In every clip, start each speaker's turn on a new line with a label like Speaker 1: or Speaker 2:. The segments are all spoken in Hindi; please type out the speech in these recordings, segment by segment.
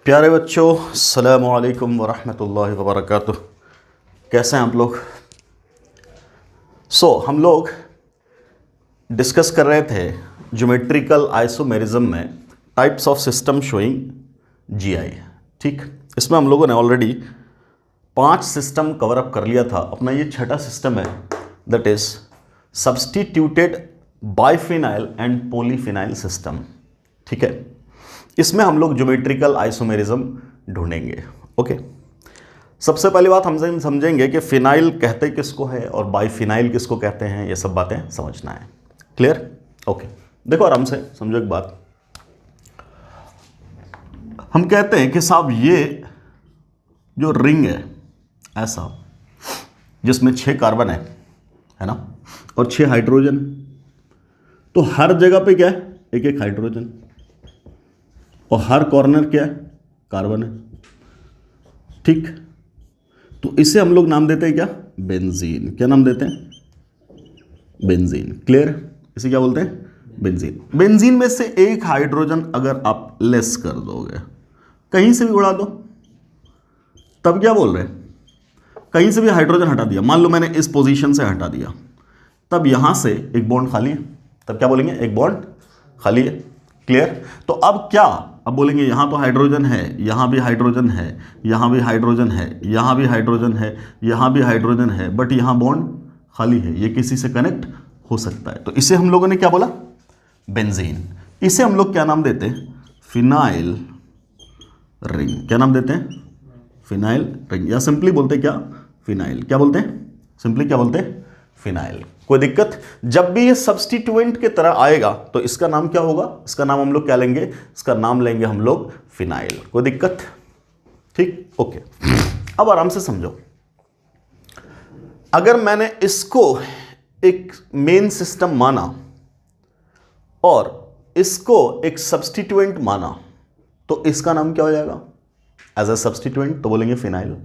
Speaker 1: प्यारे बच्चों, अस्सलामु अलैकुम वरहमतुल्लाहि वबरकातुह। कैसे हैं आप लोग? हम लोग डिस्कस कर रहे थे ज्योमेट्रिकल आइसोमेरिज्म में types of system showing GI. ठीक, इसमें हम लोगों ने ऑलरेडी 5 सिस्टम कवर अप कर लिया था। अपना ये छठा सिस्टम है, that is substituted biphenyl and polyphenyl system. ठीक है, इसमें हम लोग ज्योमेट्रिकल आइसोमेरिज्म ढूंढेंगे। ओके, सबसे पहली बात हम समझेंगे कि फिनाइल कहते किसको है और बाइफिनाइल किसको कहते हैं। ये सब बातें समझना है। क्लियर? ओके, देखो आराम से समझो एक बात। हम कहते हैं कि साहब ये जो रिंग है ऐसा, जिसमें 6 कार्बन है ना, और 6 हाइड्रोजन, तो हर जगह पे क्या है? एक एक हाइड्रोजन, और हर कॉर्नर क्या है? कार्बन है। ठीक, तो इसे हम लोग नाम देते हैं क्या? बेंजीन। क्या नाम देते हैं? बेंजीन। क्लियर? इसे क्या बोलते हैं? बेंजीन। बेंजीन में से एक हाइड्रोजन अगर आप लेस कर दोगे, कहीं से भी उड़ा दो, तब क्या बोल रहे हैं? कहीं से भी हाइड्रोजन हटा दिया, मान लो मैंने इस पोजीशन से हटा दिया, तब यहां से एक बॉन्ड खाली है, तब क्या बोलेंगे? एक बॉन्ड खाली है। क्लियर? तो अब क्या? अब बोलेंगे यहां तो हाइड्रोजन है, यहां भी हाइड्रोजन है, यहां भी हाइड्रोजन है, यहां भी हाइड्रोजन है, यहां भी हाइड्रोजन है, बट यहां बॉन्ड खाली है, ये किसी से कनेक्ट हो सकता है। तो इसे हम लोगों ने क्या बोला? बेंजीन। इसे हम लोग क्या नाम देते हैं? Phenyl ring. क्या नाम देते हैं? फिनाइल रिंग, या सिंपली बोलते क्या? फिनाइल। क्या बोलते हैं? सिंपली क्या बोलते हैं? फिनाइल। कोई दिक्कत? जब भी ये सब्स्टिट्यूएंट की तरह आएगा तो इसका नाम क्या होगा? इसका नाम हम लोग क्या लेंगे? इसका नाम लेंगे हम लोग फिनाइल। कोई दिक्कत? ठीक, ओके। अब आराम से समझो, अगर मैंने इसको एक मेन सिस्टम माना और इसको एक सब्स्टिट्यूएंट माना, तो इसका नाम क्या हो जाएगा? एज अ सब्स्टिट्यूएंट तो बोलेंगे फिनाइल।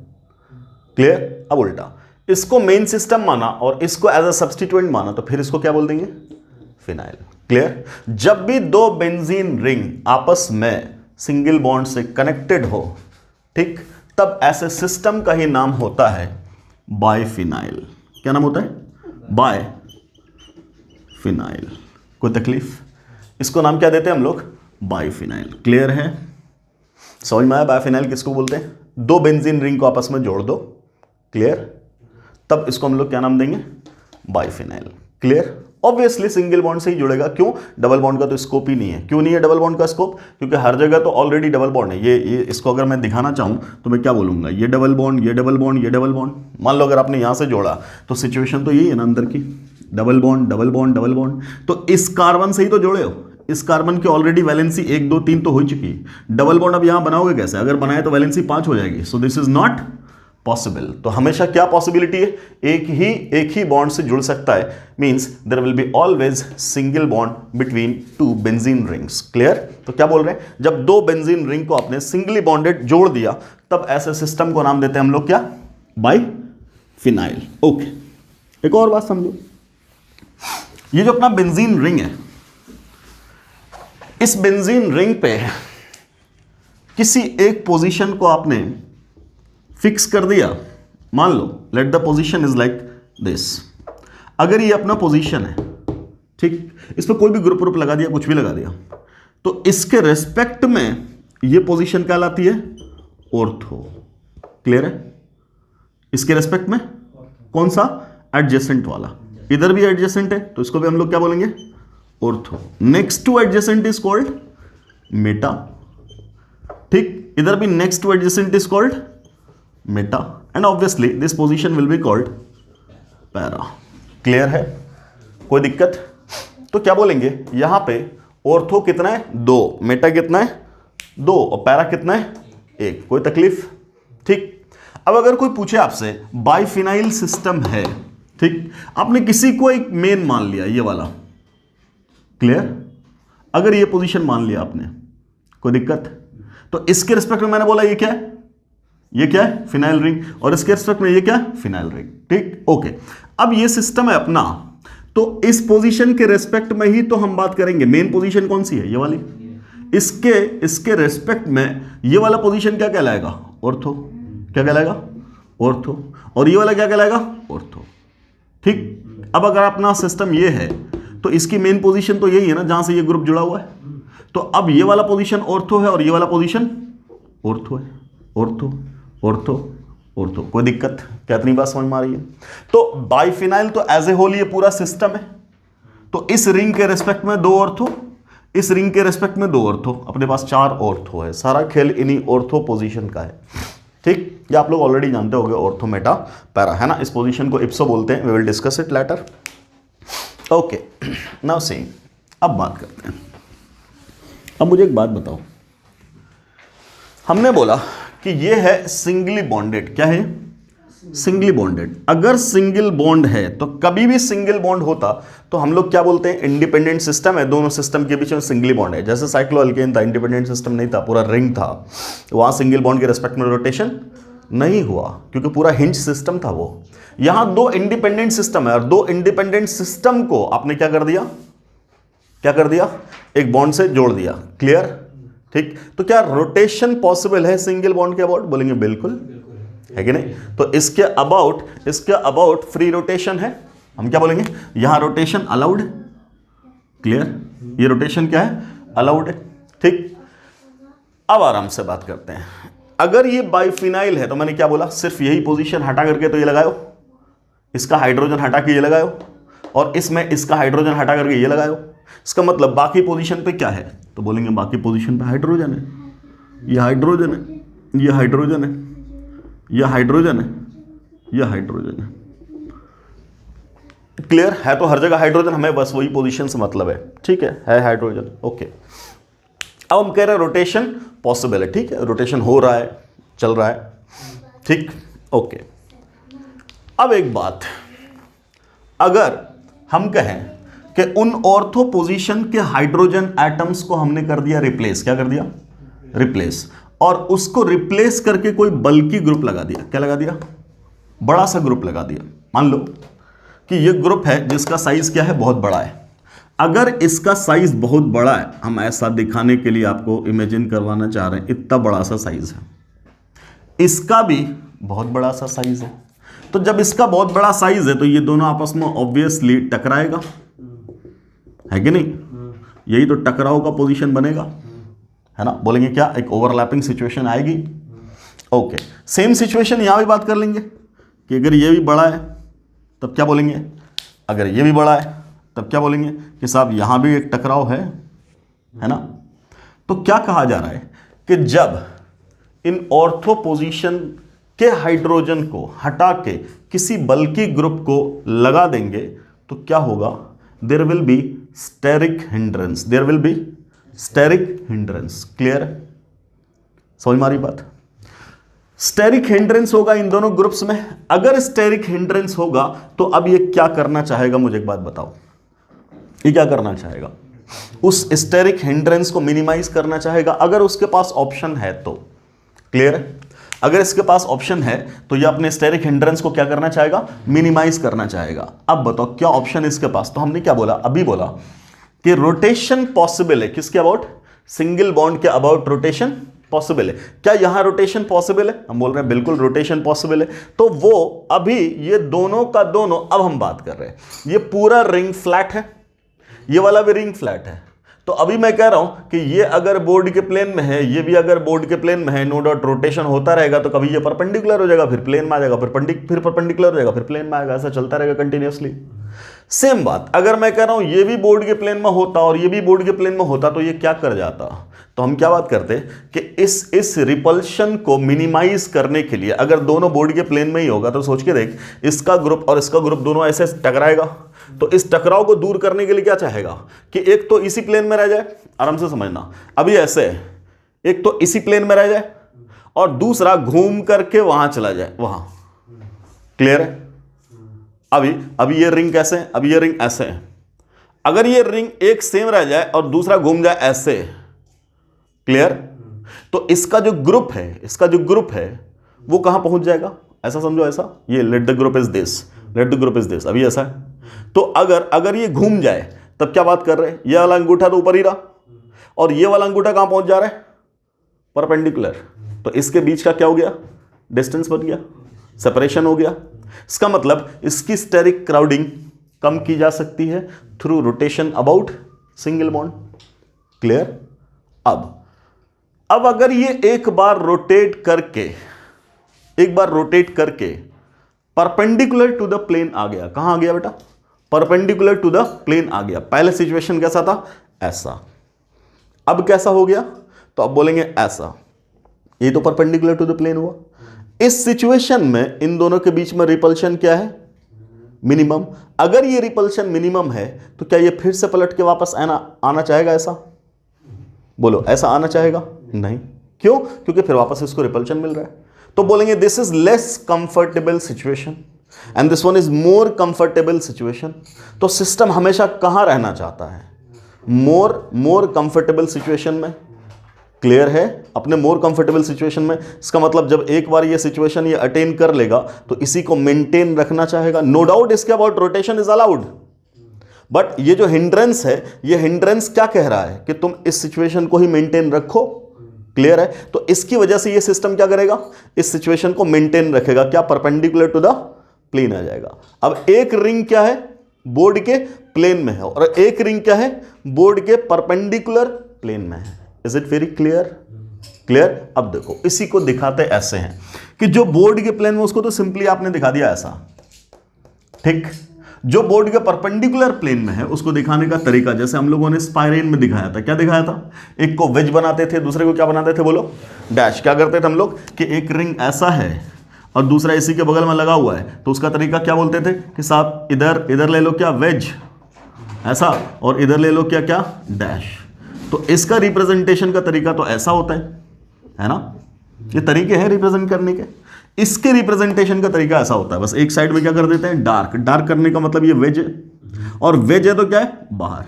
Speaker 1: क्लियर? अब उल्टा, इसको मेन सिस्टम माना और इसको एज अ सब्स्टिट्यूएंट माना, तो फिर इसको क्या बोल देंगे? फिनाइल। क्लियर? जब भी 2 बेंजीन रिंग आपस में सिंगल बॉन्ड से कनेक्टेड हो, ठीक, तब ऐसे सिस्टम का ही नाम होता है बाइफिनाइल। क्या नाम होता है? बाइफिनाइल। कोई तकलीफ? इसको नाम क्या देते हैं हम लोग? बाइफिनाइल। क्लियर है? समझ में आया? बाइफिनाइल किसको बोलते हैं? 2 बेंजीन रिंग को आपस में जोड़ दो, क्लियर, तब इसको हम लोग क्या नाम देंगे? Biphenyl. Clear? Obviously single bond से ही जुड़ेगा। क्यों? डबल बॉन्ड का तो स्कोप ही नहीं है। क्यों नहीं है डबल बॉन्ड का स्कोप? क्योंकि हर जगह तो ऑलरेडी डबल बॉन्ड है। ये इसको अगर मैं दिखाना चाहूं तो मैं क्या बोलूंगा? ये डबल बॉन्ड, ये डबल बॉन्ड, ये डबल बॉन्ड। मान लो अगर आपने यहां से जोड़ा तो सिचुएशन तो यही है ना अंदर की, double bond double bond double bond. तो इस कार्बन से ही तो जोड़े हो, इस कार्बन की ऑलरेडी वैलेंसी 1 2 3 तो हो चुकी है। डबल बॉन्ड अब यहां बनाओगे कैसे? अगर बनाए तो वैलेंसी 5 हो जाएगी। So this is not possible. तो हमेशा क्या पॉसिबिलिटी है? एक ही बॉन्ड से जुड़ सकता है, means there will be always single bond between 2 benzene rings. Clear? तो क्या बोल रहे हैं? जब 2 बेंजीन रिंग को आपने सिंगली बॉन्डेड जोड़ दिया, तब ऐसे सिस्टम को नाम देते हैं हम लोग क्या? बाइफिनाइल। ओके, एक और बात समझो, ये जो अपना बेंजीन रिंग है, इस बेंजीन रिंग पे किसी एक पोजीशन को आपने फिक्स कर दिया। मान लो let the position is like this. अगर ये अपना पोजीशन है, ठीक, इस पर कोई भी ग्रुप लगा दिया, कुछ भी लगा दिया, तो इसके रेस्पेक्ट में ये पोजीशन क्या लाती है? ऑर्थो। क्लियर है? इसके रेस्पेक्ट में कौन सा? एडजेसेंट वाला। इधर भी एडजेसेंट है तो इसको भी हम लोग क्या बोलेंगे? Ortho. Next two adjacent is called Meta. ठीक, इधर भी next two adjacent is called Meta, and obviously this position will be called para. Clear है? कोई दिक्कत? तो क्या बोलेंगे यहां पे? ऑर्थो कितना है? 2, मेटा कितना है? 2, और पैरा कितना है? 1। कोई तकलीफ? ठीक। अब अगर कोई पूछे आपसे बाइफिनाइल सिस्टम है, ठीक, आपने किसी को एक मेन मान लिया, ये वाला। क्लियर? अगर ये पोजीशन मान लिया आपने, कोई दिक्कत? तो इसके रिस्पेक्ट में मैंने बोला ये क्या है? ये क्या है? Phenyl ring. और इसके रिस्पेक्ट में ये क्या है? Phenyl ring. ठीक, ओके। अब ये सिस्टम है अपना, तो इस पोजीशन के रिस्पेक्ट में ही तो हम बात करेंगे। मेन पोजीशन कौन सी है? ये वाली। इसके इसके रेस्पेक्ट में ये वाला पोजीशन क्या कहलाएगा? ऑर्थो। क्या कहलाएगा? ऑर्थो। और ये वाला क्या कहलाएगा? ऑर्थो। ठीक। अब अगर अपना सिस्टम ये है तो इसकी मेन पोजीशन तो यही है ना जहां से ये ग्रुप जुड़ा हुआ है। तो अब ये वाला पोजीशन ऑर्थो है और ये वाला पोजीशन ऑर्थो है। Ortho ortho ortho. कोई दिक्कत? क्या इतनी बात समझ में आ रही है? तो बाइफिनाइल तो एज ए होल ये पूरा सिस्टम है। तो इस रिंग के रेस्पेक्ट में 2 ऑर्थो, इस रिंग के रेस्पेक्ट में 2 ऑर्थो, अपने पास 4 ऑर्थो है। सारा खेल इन्हीं ऑर्थो पोजीशन का है। ठीक। ये आप लोग ऑलरेडी जानते होंगे ऑर्थो मेटा पैरा, है ना। इस पोजीशन को इप्सो बोलते हैं। We will discuss it later. Okay, now see, अब बात करते हैं। अब मुझे एक बात बताओ, हमने बोला कि ये है सिंगली बॉन्डेड। क्या है? Singly bonded. अगर सिंगल बॉन्ड है तो कभी भी सिंगल बॉन्ड होता तो हम लोग क्या बोलते हैं? इंडिपेंडेंट सिस्टम है, दोनों सिस्टम के बीच में सिंगली बॉन्ड है। जैसे साइक्लोअल्केन था, इंडिपेंडेंट सिस्टम नहीं था, पूरा रिंग था, वहां सिंगल बॉन्ड के रेस्पेक्ट में रोटेशन नहीं हुआ क्योंकि पूरा हिंज सिस्टम था वो। यहां 2 इंडिपेंडेंट सिस्टम है और 2 इंडिपेंडेंट सिस्टम को आपने क्या कर दिया? क्या कर दिया? एक बॉन्ड से जोड़ दिया। क्लियर? ठीक। तो क्या रोटेशन पॉसिबल है सिंगल बॉन्ड के अबाउट? बोलेंगे बिल्कुल, है कि नहीं? तो इसके अबाउट फ्री रोटेशन है। हम क्या बोलेंगे? यहां रोटेशन अलाउड है। क्लियर? ये रोटेशन क्या है? अलाउड है। ठीक। अब आराम से बात करते हैं। अगर ये बाइफिनाइल है तो मैंने क्या बोला? सिर्फ यही पोजीशन हटा करके तो ये लगाओ, इसका हाइड्रोजन हटा के ये लगाओ, और इसमें इसका हाइड्रोजन हटा करके ये लगाओ। इसका मतलब बाकी पोजीशन पे क्या है? तो बोलेंगे बाकी पोजीशन पे हाइड्रोजन है। ये हाइड्रोजन है, ये हाइड्रोजन है, यह हाइड्रोजन है, यह हाइड्रोजन है। क्लियर है? तो हर जगह हाइड्रोजन, हमें बस वही पोजीशन से मतलब है। ठीक है हाइड्रोजन। ओके। अब हम कह रहे हैं रोटेशन पॉसिबल है। ठीक है, रोटेशन हो रहा है, चल रहा है। ठीक। ओके। अब एक बात, अगर हम कहें कि उन ऑर्थो पोजीशन के हाइड्रोजन एटम्स को हमने कर दिया रिप्लेस। क्या कर दिया? रिप्लेस। और उसको रिप्लेस करके कोई बल्कि ग्रुप लगा दिया। क्या लगा दिया? बड़ा सा ग्रुप लगा दिया। मान लो कि ये ग्रुप है जिसका साइज क्या है? बहुत बड़ा है। अगर इसका साइज बहुत बड़ा है, हम ऐसा दिखाने के लिए आपको इमेजिन करवाना चाह रहे हैं, इतना बड़ा सा साइज है, इसका भी बहुत बड़ा सा साइज है। तो जब इसका बहुत बड़ा साइज है तो ये दोनों आपस में ऑब्वियसली टकराएगा, है कि नहीं? यही तो टकराव का पोजीशन बनेगा, है ना। बोलेंगे क्या? एक ओवरलैपिंग सिचुएशन आएगी। ओके। सेम सिचुएशन यहां भी बात कर लेंगे कि अगर ये भी बड़ा है तब क्या बोलेंगे? अगर ये भी बड़ा है तब क्या बोलेंगे? कि साहब यहां भी एक टकराव है ना। तो क्या कहा जा रहा है कि जब इन ऑर्थो पोजीशन के हाइड्रोजन को हटा के किसी बल्कि ग्रुप को लगा देंगे तो क्या होगा? There will be steric hindrance. There will be steric hindrance. Clear? समझ में आ रही बात? स्टेरिक हिंड्रेंस होगा इन दोनों ग्रुप्स में। अगर स्टेरिक हिंड्रेंस होगा तो अब ये क्या करना चाहेगा? मुझे एक बात बताओ, ये क्या करना चाहेगा? उस स्टेरिक हिंड्रेंस को मिनिमाइज करना चाहेगा, अगर उसके पास ऑप्शन है तो। क्लियर है? अगर इसके पास ऑप्शन है तो ये अपने स्टेरिक हिंड्रेंस को क्या करना चाहेगा? मिनिमाइज करना चाहेगा। अब बताओ क्या ऑप्शन है इसके पास? तो हमने क्या बोला? अभी बोला कि रोटेशन पॉसिबल है। किसके अबाउट? सिंगल बॉन्ड के अबाउट रोटेशन पॉसिबल है। क्या यहां रोटेशन पॉसिबल है? हम बोल रहे हैं बिल्कुल रोटेशन पॉसिबल है। तो वो अभी ये दोनों का दोनों, अब हम बात कर रहे हैं, ये पूरा रिंग फ्लैट है, ये वाला भी रिंग फ्लैट है। तो अभी मैं कह रहा हूं कि ये अगर बोर्ड के प्लेन में है, ये भी अगर बोर्ड के प्लेन में है, नो डाउट रोटेशन होता रहेगा। तो कभी ये परपेंडिकुलर हो जाएगा, फिर प्लेन में आ जाएगा, फिर परपेंडिकुलर हो जाएगा, फिर प्लेन में आएगा, ऐसा चलता रहेगा कंटिन्यूअसली। सेम बात अगर मैं कह रहा हूं ये भी बोर्ड के प्लेन में होता और ये भी बोर्ड के प्लेन में होता तो ये क्या कर जाता? तो हम क्या बात करते कि इस रिपल्शन को मिनिमाइज करने के लिए, अगर दोनों बोर्ड के प्लेन में ही होगा तो सोच के देख, इसका ग्रुप और इसका ग्रुप दोनों ऐसे टकराएगा। तो इस टकराव को दूर करने के लिए क्या चाहेगा कि एक तो इसी प्लेन में रह जाए। आराम से समझना, अभी ऐसे है, एक तो इसी प्लेन में रह जाए और दूसरा घूम करके वहां चला जाए, वहां। क्लियर है? अभी ये रिंग कैसे है? अभी ये रिंग ऐसे है। अगर ये रिंग एक सेम रह जाए और दूसरा घूम जाए ऐसे, क्लियर? तो इसका जो ग्रुप है वो कहां पहुंच जाएगा? ऐसा समझो, ऐसा, ये let the group is this, let the group is this. अभी ऐसा है। तो अगर ये घूम जाए तब क्या बात कर रहे हैं? ये वाला अंगूठा तो ऊपर ही रहा और ये वाला अंगूठा कहां पहुंच जा रहा है? परपेंडिकुलर। तो इसके बीच का क्या हो गया? डिस्टेंस बन गया, सेपरेशन हो गया। इसका मतलब इसकी स्टेरिक क्राउडिंग कम की जा सकती है through rotation about single bond. Clear? अब अगर ये एक बार रोटेट करके परपेंडिकुलर टू द प्लेन आ गया, कहां आ गया बेटा? परपेंडिकुलर टू द प्लेन आ गया। पहले सिचुएशन कैसा था? ऐसा। अब कैसा हो गया? तो अब बोलेंगे ऐसा। ये तो परपेंडिकुलर टू द प्लेन हुआ। इस सिचुएशन में इन दोनों के बीच में रिपल्शन क्या है? मिनिमम। अगर ये रिपल्शन मिनिमम है तो क्या ये फिर से पलट के वापस आना चाहेगा? ऐसा बोलो, ऐसा आना चाहेगा? नहीं। क्यों? क्योंकि फिर वापस इसको रिपल्शन मिल रहा है। तो बोलेंगे this is less comfortable situation and this one is more comfortable situation. तो सिस्टम हमेशा कहां रहना चाहता है? मोर कंफर्टेबल सिचुएशन में। क्लियर है? अपने मोर कंफर्टेबल सिचुएशन में। इसका मतलब जब एक बार ये सिचुएशन ये अटेन कर लेगा तो इसी को मेंटेन रखना चाहेगा। नो डाउट इसके about rotation is allowed, but ये जो हिंड्रेंस है, ये हिंड्रेंस क्या कह रहा है? कि तुम इस सिचुएशन को ही मेंटेन रखो। क्लियर है? तो इसकी वजह से ये सिस्टम क्या करेगा? इस सिचुएशन को मेंटेन रखेगा। क्या? परपेंडिकुलर टू द प्लेन आ जाएगा। अब एक रिंग क्या है? बोर्ड के प्लेन में है, और एक रिंग क्या है? बोर्ड के परपेंडिकुलर प्लेन में है। Is it very clear? Clear? अब देखो, इसी को दिखाते ऐसे हैं कि जो बोर्ड के प्लेन में, उसको तो सिंपली आपने दिखा दिया ऐसा। ठीक? जो बोर्ड के परपेंडिकुलर प्लेन में है उसको दिखाने का तरीका जैसे हम लोगों ने स्पाइरेन में दिखाया था। क्या दिखाया था? एक को वेज बनाते थे, दूसरे को क्या बनाते थे? बोलो, डैश। क्या करते थे हम लोग कि एक रिंग ऐसा है और दूसरा इसी के बगल में लगा हुआ है, तो उसका तरीका क्या बोलते थे कि साहब इधर ले लो क्या? वेज ऐसा, और इधर ले लो क्या? डैश। तो इसका रिप्रेजेंटेशन का तरीका तो ऐसा होता है ना? ये तरीके हैं रिप्रेजेंट करने के। इसके रिप्रेजेंटेशन का तरीका ऐसा होता है, बस एक साइड में क्या कर देते हैं? डार्क करने का मतलब ये वेज है, और वेज है तो क्या है? बाहर।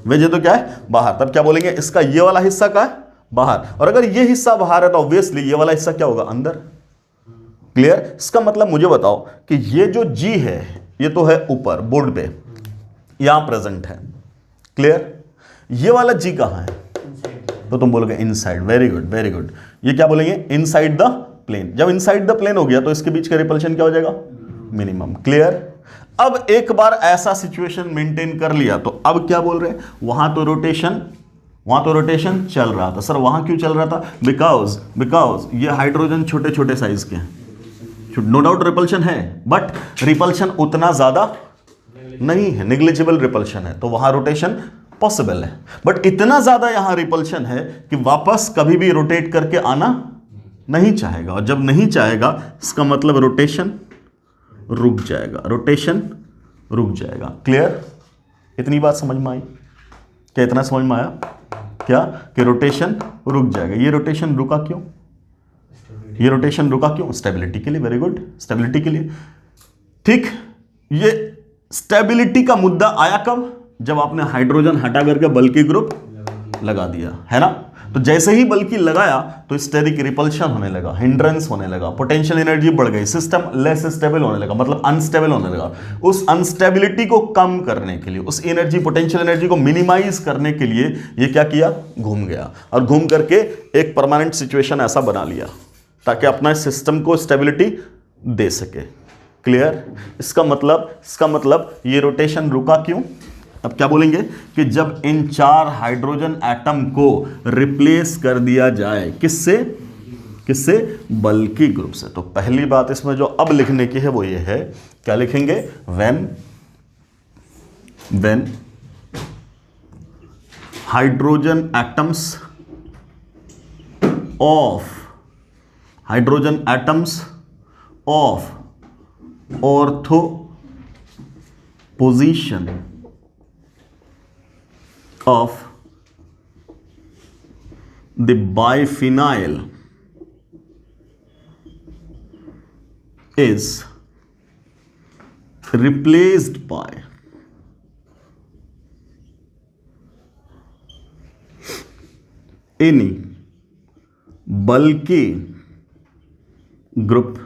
Speaker 1: वेज है तो क्या है? बाहर। तब क्या बोलेंगे? इसका ये वाला हिस्सा क्या है? बाहर। और अगर ये हिस्सा बाहर है तो ऑब्वियसली ये वाला हिस्सा क्या होगा? अंदर। क्लियर? इसका मतलब मुझे बताओ कि ये जो जी है ये तो है ऊपर बोर्ड पे, यहां प्रेजेंट है। क्लियर? ये वाला जी कहां है? तो तुम बोलोगे inside. Very good, very good. ये क्या बोलेंगे? Inside the plane. जब इनसाइड द प्लेन हो गया तो इसके बीच का रिपल्शन क्या हो जाएगा? मिनिमम। क्लियर? अब एक बार ऐसा सिचुएशन मेंटेन कर लिया तो अब क्या बोल रहे हैं? वहां तो रोटेशन चल रहा था। सर वहां क्यों चल रहा था? बिकॉज ये हाइड्रोजन छोटे छोटे साइज के हैं। नो डाउट रिपल्शन है, बट रिपल्शन उतना ज्यादा नहीं है, निग्लिजिबल रिपल्शन है, तो वहां रोटेशन पॉसिबल है। बट इतना ज्यादा यहां रिपल्शन है कि वापस कभी भी रोटेट करके आना नहीं चाहेगा, और जब नहीं चाहेगा इसका मतलब रोटेशन रुक जाएगा। क्लियर? इतनी बात समझ में आई? क्या इतना समझ में आया? क्या कि रोटेशन रुक जाएगा। ये रोटेशन रुका क्यों? स्टेबिलिटी के लिए। वेरी गुड, स्टेबिलिटी के लिए। ठीक, ये स्टेबिलिटी का मुद्दा आया कब? जब आपने हाइड्रोजन हटा करके बल्कि ग्रुप लगा दिया, है ना? तो जैसे ही बल्कि लगाया तो स्टेरिक रिपल्शन होने लगा, हिंड्रेंस होने लगा, पोटेंशियल एनर्जी बढ़ गई, सिस्टम लेस स्टेबल होने लगा, मतलब अनस्टेबल होने लगा। उस अनस्टेबिलिटी को कम करने के लिए, उस एनर्जी, पोटेंशियल एनर्जी को मिनिमाइज करने के लिए ये क्या किया? घूम गया, और घूम करके एक परमानेंट सिचुएशन ऐसा बना लिया ताकि अपना सिस्टम को स्टेबिलिटी दे सके। क्लियर? इसका मतलब ये रोटेशन रुका क्यों? अब क्या बोलेंगे कि जब इन 4 हाइड्रोजन एटम को रिप्लेस कर दिया जाए किससे? बल्कि ग्रुप से। तो पहली बात इसमें जो अब लिखने की है वो ये है, क्या लिखेंगे? When hydrogen atoms of ortho position of the biphenyl is replaced by any bulky group।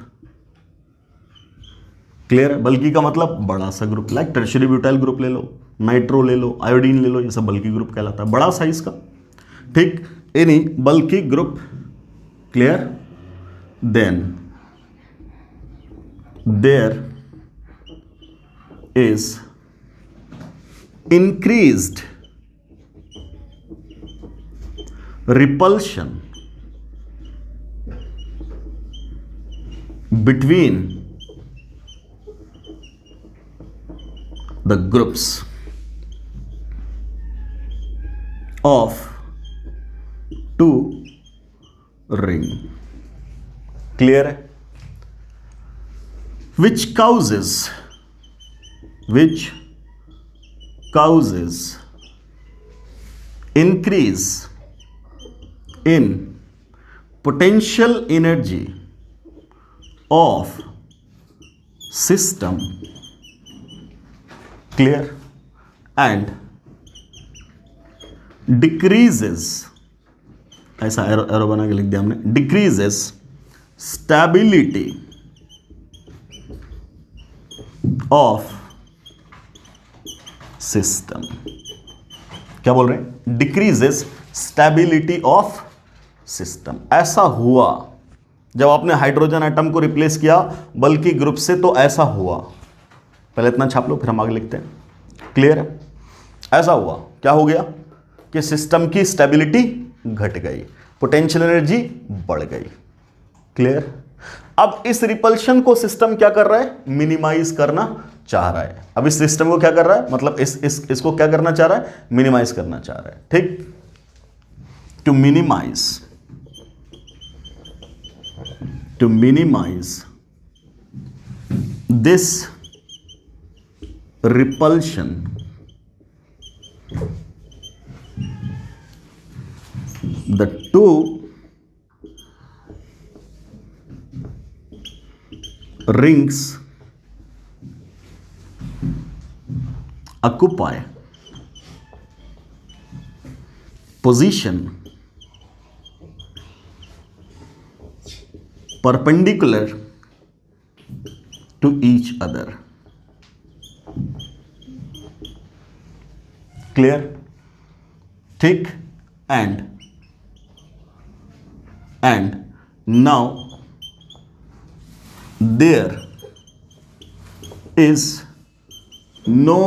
Speaker 1: Clear है? बल्कि का मतलब बड़ा सा group, like tertiary butyl group ले लो, नाइट्रो ले लो, आयोडीन ले लो, ये सब बल्कि ग्रुप कहलाता है, बड़ा साइज का। ठीक, any bulky group, clear, then there is increased repulsion between the groups of two ring, clear है, which causes increase in potential energy of system, clear, and decreases, ऐसा एरो बना के लिख दिया हमने, decreases stability of सिस्टम। क्या बोल रहे हैं? Decreases stability of system. ऐसा हुआ जब आपने हाइड्रोजन एटम को रिप्लेस किया बल्कि ग्रुप से, तो ऐसा हुआ। पहले इतना छाप लो, फिर हम आगे लिखते हैं, क्लियर है? ऐसा हुआ, क्या हो गया कि सिस्टम की स्टेबिलिटी घट गई, पोटेंशियल एनर्जी बढ़ गई, क्लियर। अब इस रिपल्शन को सिस्टम क्या कर रहा है? मिनिमाइज करना चाह रहा है। अब इस सिस्टम को क्या कर रहा है? मतलब इसको क्या करना चाह रहा है? मिनिमाइज करना चाह रहा है, ठीक। To minimise this repulsion, the two rings occupy position perpendicular to each other, clear, ठीक। and now there is no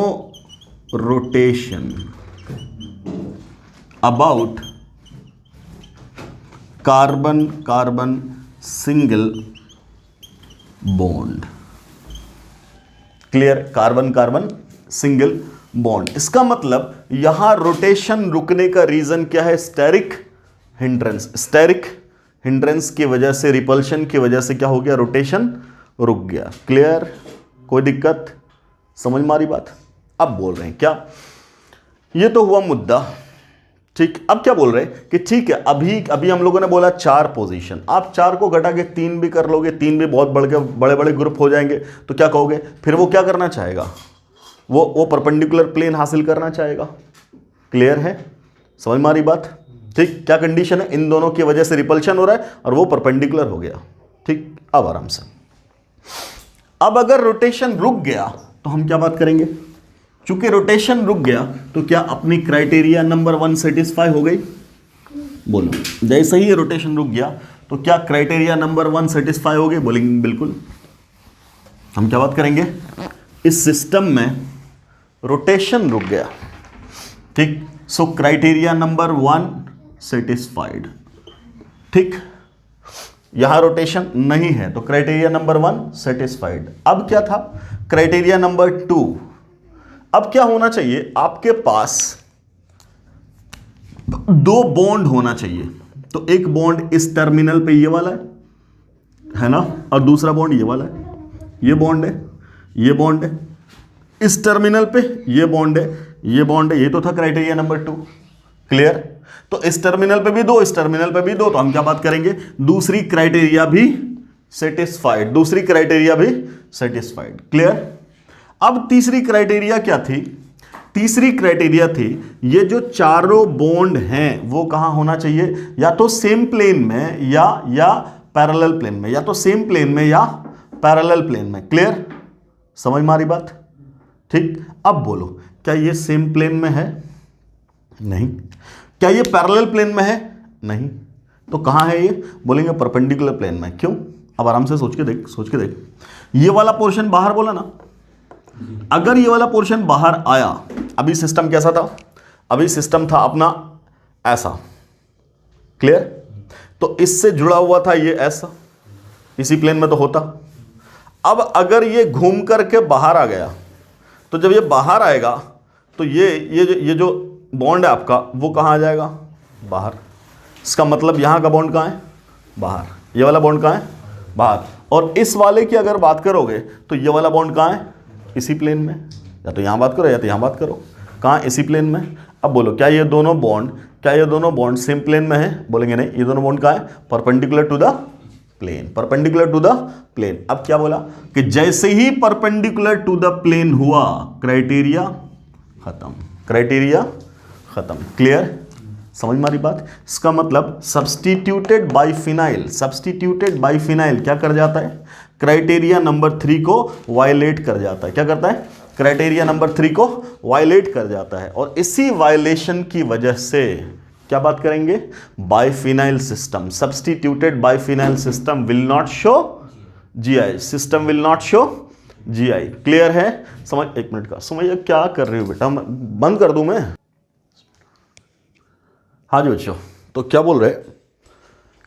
Speaker 1: rotation about carbon single bond, clear. Carbon single bond, इसका मतलब यहां रोटेशन रुकने का रीजन क्या है? स्टेरिक हिंड्रेंस की वजह से, रिपल्शन की वजह से क्या हो गया? रोटेशन रुक गया, क्लियर। कोई दिक्कत? समझ में आ रही बात? अब बोल रहे हैं क्या, ये तो हुआ मुद्दा, ठीक। अब क्या बोल रहे हैं कि ठीक है, अभी हम लोगों ने बोला 4 पोजीशन, आप 4 को घटा के 3 भी कर लोगे, 3 भी बहुत बड़े बड़े ग्रुप हो जाएंगे, तो क्या कहोगे? फिर वो क्या करना चाहेगा? वो परपेंडिकुलर प्लेन हासिल करना चाहेगा, क्लियर है? समझ में आ रही बात? ठीक। क्या कंडीशन है? इन दोनों की वजह से रिपल्शन हो रहा है और वो परपेंडिकुलर हो गया, ठीक। अब आराम से, अब अगर रोटेशन रुक गया तो हम क्या बात करेंगे? चूंकि रोटेशन रुक गया तो क्या अपनी क्राइटेरिया नंबर 1 सेटिस्फाई हो गई? बोलो, जैसे ही रोटेशन रुक गया तो क्या क्राइटेरिया नंबर 1 सेटिस्फाई हो गई? बोलेंगे बिल्कुल। हम क्या बात करेंगे? इस सिस्टम में रोटेशन रुक गया, ठीक। सो क्राइटेरिया नंबर 1 सेटिस्फाइड, ठीक। यहां रोटेशन नहीं है तो क्राइटेरिया नंबर 1 सेटिस्फाइड। अब क्या था? Criteria number 2। अब क्या होना चाहिए? आपके पास 2 बॉन्ड होना चाहिए। तो एक बॉन्ड इस टर्मिनल पे ये वाला है ना, और दूसरा बॉन्ड ये वाला है। ये बॉन्ड है, ये बॉन्ड है, इस टर्मिनल पे ये बॉन्ड है, ये बॉन्ड है। ये तो था क्राइटेरिया नंबर 2, क्लियर। तो इस टर्मिनल पे भी 2, इस टर्मिनल पे भी 2, तो हम क्या बात करेंगे? दूसरी क्राइटेरिया भी सेटिस्फाइड, दूसरी क्राइटेरिया भी सेटिस्फाइड, क्लियर। अब तीसरी क्राइटेरिया क्या थी? तीसरी क्राइटेरिया थी ये जो चारों बॉन्ड हैं वो कहां होना चाहिए? या तो सेम प्लेन में या पैरेलल प्लेन में, या तो सेम प्लेन में या पैरेलल प्लेन में, क्लियर। समझ में आ रही बात? ठीक। अब बोलो, क्या ये सेम प्लेन में है? नहीं। क्या ये पैरेलल प्लेन में है? नहीं। तो कहां है ये? बोलेंगे परपेंडिकुलर प्लेन में। क्यों? अब आराम से सोच के देख। ये वाला पोर्शन बाहर बोला ना, अगर ये वाला पोर्शन बाहर आया, अभी सिस्टम कैसा था? अभी सिस्टम था अपना ऐसा, क्लियर? तो इससे जुड़ा हुआ था ये ऐसा, इसी प्लेन में तो होता। अब अगर ये घूम करके बाहर आ गया, तो जब ये बाहर आएगा तो ये जो बॉन्ड है आपका वो कहाँ आ जाएगा? बाहर। इसका मतलब यहाँ का बॉन्ड कहाँ है? बाहर। ये वाला बॉन्ड कहाँ है? बाहर। और इस वाले की अगर बात करोगे तो ये वाला बॉन्ड कहाँ है? इसी प्लेन में। या तो यहाँ बात करो या तो यहाँ बात करो। कहाँ? इसी प्लेन में। अब बोलो क्या ये दोनों बॉन्ड सेम प्लेन में है? बोलेंगे नहीं। ये दोनों बॉन्ड कहाँ है? Perpendicular to the plane. Perpendicular to the plane. अब क्या बोला कि जैसे ही परपेंडिकुलर टू द प्लेन हुआ, क्राइटेरिया खत्म। क्राइटेरिया खत्म। क्लियर? समझ में आ रही बात? इसका मतलब सब्स्टिट्यूटेड बाय फिनाइल क्या कर जाता है? क्राइटेरिया नंबर 3 को वायलेट कर जाता है। क्या करता है? क्राइटेरिया नंबर 3 को वायलेट कर जाता है। और इसी वायलेशन की वजह से क्या बात करेंगे? Biphenyl system, substituted biphenyl system will not show GI. System will not show GI. Clear है? समझ? एक मिनट का समझिए क्या कर रही हो बेटा, बंद कर दूं मैं? हाँ जी बच्चों, तो क्या बोल रहे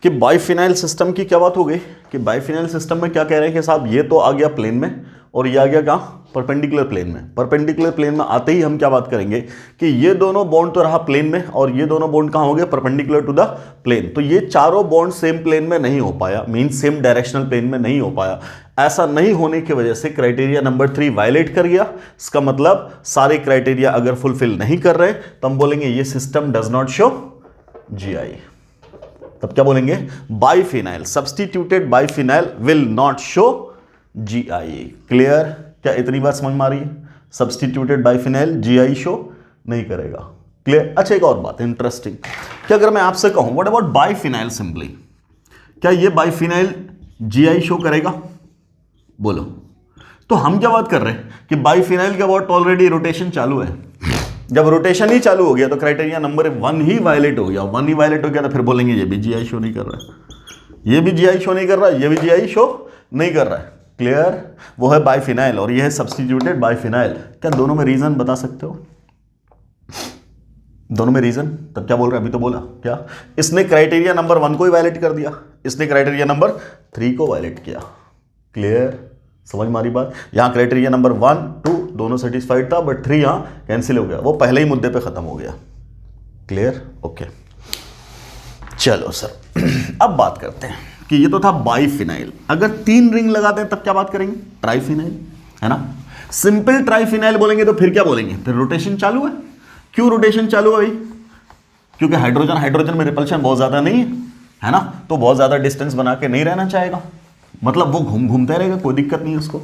Speaker 1: कि बाइफिनाइल सिस्टम की क्या बात हो गई कि बाइफिनाइल सिस्टम में क्या कह रहे हैं कि साहब ये तो आ गया प्लेन में और ये आ गया कहाँ? परपेंडिकुलर प्लेन में। परपेंडिकुलर प्लेन में आते ही हम क्या बात करेंगे कि ये दोनों बॉन्ड तो रहा प्लेन में और ये दोनों बॉन्ड कहाँ हो गए? Perpendicular to the plane. तो ये चारों बॉन्ड सेम प्लेन में नहीं हो पाया, मींस सेम डायरेक्शनल प्लेन में नहीं हो पाया। ऐसा नहीं होने की वजह से क्राइटेरिया नंबर 3 वायलेट कर गया। इसका मतलब सारे क्राइटेरिया अगर फुलफिल नहीं कर रहे तो हम बोलेंगे ये system does not show GI. तब क्या बोलेंगे? Biphenyl, substituted biphenyl will not show GI. Clear? क्या इतनी बात समझ में आ रही है? सब्स्टिट्यूटेड बाइफिनाइल जीआई शो नहीं करेगा। क्लियर? अच्छा एक और बात इंटरेस्टिंग, क्या अगर मैं आपसे कहूं व्हाट अबाउट बाइफिनाइल सिंपली, क्या ये बाइफिनाइल जीआई शो करेगा? बोलो। तो हम क्या बात कर रहे हैं कि बाइफिनाइल के अबाउट ऑलरेडी रोटेशन चालू है। जब रोटेशन ही चालू हो गया तो क्राइटेरिया नंबर 1 ही वायलेट हो गया। 1 ही वायलेट हो गया तो फिर बोलेंगे ये भी जीआई शो नहीं कर रहा है, ये भी जीआई शो नहीं कर रहा है, ये भी जीआई शो नहीं कर रहा है। क्लियर? वो है बाइफिनाइल और ये है सब्स्टिट्यूटेड बाइफिनाइल। क्या दोनों में रीजन बता सकते हो? दोनों में रीजन? तब क्या बोल रहे हैं? अभी तो बोला क्या? इसने क्राइटेरिया नंबर 1 को ही वायलेट कर दिया, इसने क्राइटेरिया नंबर 3 को वायलेट किया। क्लियर? समझ में आ रही बात? यहां क्राइटेरिया नंबर 1, 2 दोनों सेटिस्फाइड था, बट 3 यहां कैंसिल हो गया, वो पहले ही मुद्दे पे खत्म हो गया। क्लियर? ओके चलो सर अब बात करते हैं कि ये तो था बाइफिनाइल। अगर 3 रिंग लगाते हैं तब क्या बात करेंगे? ट्राइफिनाइल, है ना? सिंपल ट्राइफिनाइल बोलेंगे तो फिर क्या बोलेंगे? फिर रोटेशन चालू है। क्यों रोटेशन चालू है भाई? क्योंकि हाइड्रोजन में रिपल्शन बहुत ज्यादा नहीं है ना, तो बहुत ज्यादा डिस्टेंस बना के नहीं रहना चाहेगा, मतलब वो घूमते रहेगा, कोई दिक्कत नहीं है उसको।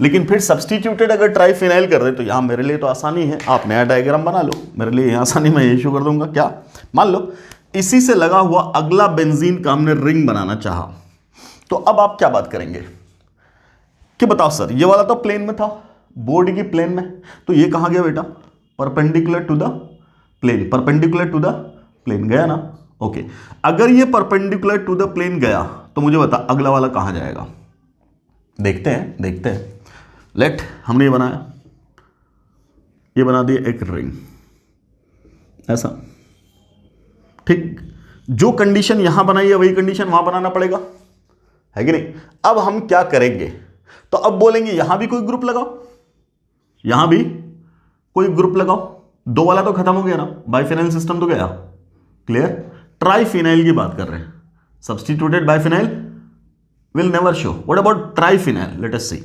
Speaker 1: लेकिन फिर सब्स्टिट्यूटेड अगर ट्राइफिनाइल कर दे तो यहां मेरे लिए तो आसानी है, आप नया डायग्राम बना लो, मेरे लिए यहां आसानी में इशू कर दूंगा। क्या? मान लो इसी से लगा हुआ अगला बेंजीन का हमने रिंग बनाना चाहा, तो अब आप क्या बात करेंगे कि बताओ सर ये वाला तो प्लेन में था, बोर्ड की प्लेन में, तो ये कहां गया बेटा? Perpendicular to the plane. Perpendicular to the plane गया ना? ओके। अगर ये परपेंडिकुलर टू द प्लेन गया तो मुझे बता अगला वाला कहां जाएगा? देखते हैं। लेट हमने ये बनाया, ये बना दिया एक रिंग ऐसा, ठीक? जो कंडीशन यहां बनाई है वही कंडीशन वहां बनाना पड़ेगा, है कि नहीं? अब हम क्या करेंगे? तो अब बोलेंगे यहां भी कोई ग्रुप लगाओ, यहां भी कोई ग्रुप लगाओ। 2 वाला तो खत्म हो गया ना, बाइफिनाइल सिस्टम तो गया। क्लियर? ट्राइफिनाइल की बात कर रहे हैं। Substituted biphenyl will never show. What about triphenyl? Let us see.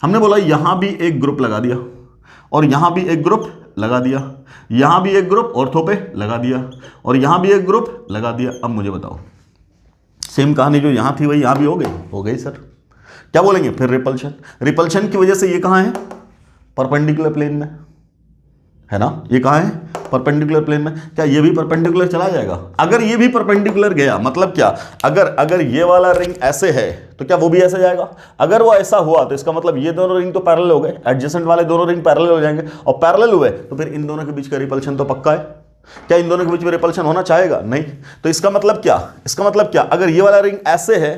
Speaker 1: हमने बोला यहां भी एक ग्रुप लगा दिया और यहां भी एक ग्रुप लगा दिया, यहां भी एक ग्रुप ऑर्थो पे लगा दिया और यहां भी एक ग्रुप लगा दिया। अब मुझे बताओ सेम कहानी जो यहां थी वही यहां भी हो गई? हो गई सर। क्या बोलेंगे फिर? रिपल्शन की वजह से ये कहां है? परपेंडिकुलर प्लेन में, है ना? ये कहां है? परपेंडिकुलर प्लेन में। क्या ये भी परपेंडिकुलर चला जाएगा? अगर ये भी परपेंडिकुलर गया मतलब क्या? अगर ये वाला रिंग ऐसे है तो क्या वो भी ऐसे जाएगा? अगर वो ऐसा हुआ तो इसका मतलब ये दोनों रिंग तो पैरेलल हो गए, एडजेसेंट वाले दोनों रिंग पैरेलल हो जाएंगे, और पैरेलल हुए तो फिर इन दोनों के बीच का रिपल्शन तो पक्का है। क्या इन दोनों के बीच में रिपल्शन होना चाहेगा? नहीं। तो इसका मतलब क्या, इसका मतलब क्या, अगर ये वाला रिंग ऐसे है,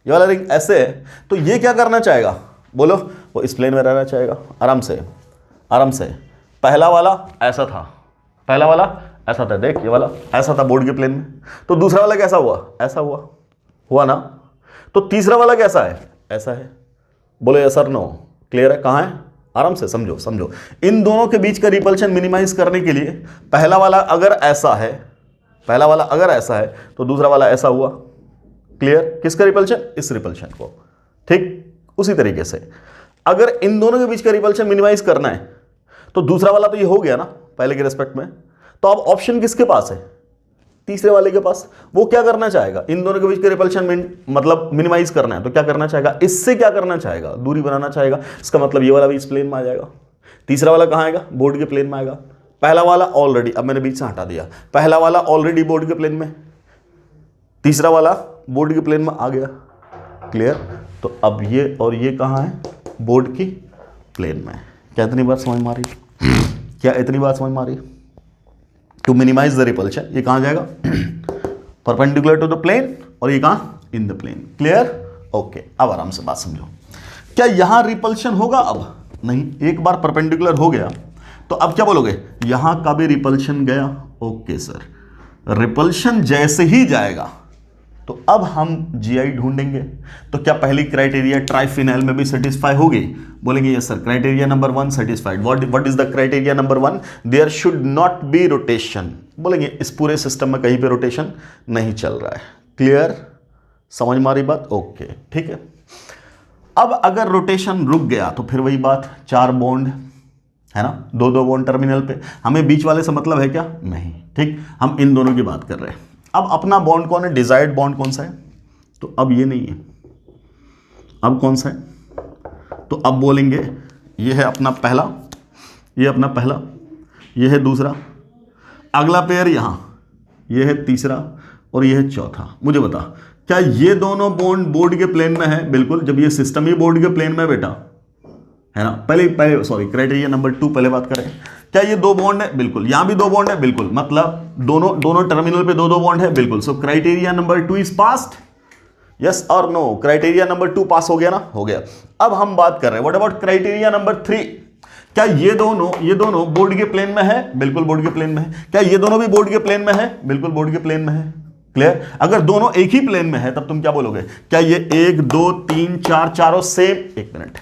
Speaker 1: ये वाला रिंग ऐसे है, तो ये क्या करना चाहेगा? बोलो, वो इस प्लेन में रहना चाहेगा आराम से, आराम से। पहला वाला ऐसा था, पहला वाला ऐसा था, देख ये वाला ऐसा था बोर्ड के प्लेन में, तो दूसरा वाला कैसा हुआ? ऐसा हुआ, हुआ ना। तो तीसरा वाला कैसा है? ऐसा है। बोलो यस और नो, क्लियर है? कहाँ है? आराम से समझो, समझो। इन दोनों के बीच का रिपल्शन मिनिमाइज करने के लिए पहला वाला अगर ऐसा है, पहला वाला अगर ऐसा है तो दूसरा वाला ऐसा हुआ। क्लियर? किसका रिपल्शन? इस रिपल्शन को। ठीक उसी तरीके से अगर इन दोनों के बीच का रिपल्शन मिनिमाइज करना है तो दूसरा वाला तो ये हो गया ना पहले के रेस्पेक्ट में, तो अब ऑप्शन किसके पास है? तीसरे वाले के पास। वो क्या करना चाहेगा? इन दोनों के बीच का रिपल्शन मतलब मिनिमाइज करना है, तो क्या करना चाहेगा? इससे क्या करना चाहेगा? दूरी बनाना चाहेगा। इसका मतलब ये वाला भी इस प्लेन में आ जाएगा। तीसरा वाला कहाँ आएगा? बोर्ड के प्लेन में आएगा। पहला वाला ऑलरेडी, अब मैंने बीच से हटा दिया, पहला वाला ऑलरेडी बोर्ड के प्लेन में, तीसरा वाला बोर्ड के प्लेन में आ गया। क्लियर? तो अब ये और ये कहाँ है? बोर्ड की प्लेन में। क्या इतनी बात समझ में आ रही? क्या इतनी बात समझ में आ रही? टू मिनिमाइज द रिपल्शन ये कहाँ जाएगा? परपेंडिकुलर टू द प्लेन, और ये कहाँ? In the plane. Clear? Okay, अब आराम से बात समझो। क्या यहां रिपल्शन होगा? अब नहीं, एक बार परपेंडिकुलर हो गया तो अब क्या बोलोगे? यहां का भी रिपल्शन गया। ओके सर, रिपल्शन जैसे ही जाएगा तो अब हम जीआई ढूंढेंगे। तो क्या पहली क्राइटेरिया ट्राइफिनाइल में भी सेटिस्फाई होगी? बोलेंगे yes sir, criteria number 1 satisfied. What is the criteria number 1? There should not be rotation. बोलेंगे इस पूरे सिस्टम में कहीं पे रोटेशन नहीं चल रहा है। क्लियर? समझ में आ रही बात? ओके, ठीक है। अब अगर रोटेशन रुक गया तो फिर वही बात, 4 बॉन्ड है ना, 2-2 बॉन्ड टर्मिनल पे। हमें बीच वाले से मतलब है क्या? नहीं। ठीक, हम इन दोनों की बात कर रहे हैं। अब अपना बॉन्ड कौन है? डिजायर्ड बॉन्ड कौन सा है? तो अब ये नहीं है, अब कौन सा है? तो अब बोलेंगे ये है अपना पहला, ये अपना पहला, ये है दूसरा, अगला पेयर यहां, ये है तीसरा, और ये है चौथा। मुझे बता, क्या ये दोनों बॉन्ड बोर्ड के प्लेन में है? बिल्कुल, जब ये सिस्टम ही बोर्ड के प्लेन में बेटा है ना। पहले सॉरी, क्राइटेरिया नंबर 2 पहले बात करें। क्या ये 2 बॉन्ड है? बिल्कुल। यहां भी 2 बॉन्ड है? बिल्कुल। मतलब दोनों टर्मिनल पे 2-2 बॉन्ड है? बिल्कुल। So criteria number 2 is passed. Yes और नो? क्राइटेरिया नंबर 2 पास हो गया ना? हो गया। अब हम बात कर रहे हैं व्हाट अबाउट क्राइटेरिया नंबर 3। क्या ये दोनों बोर्ड के प्लेन में है? बिल्कुल बोर्ड के प्लेन में है। क्या ये दोनों भी बोर्ड के प्लेन में है? बिल्कुल बोर्ड के प्लेन में है। क्लियर? अगर दोनों एक ही प्लेन में है तब तुम क्या बोलोगे? क्या ये 1 2 3 4 चारों सेम, एक मिनट,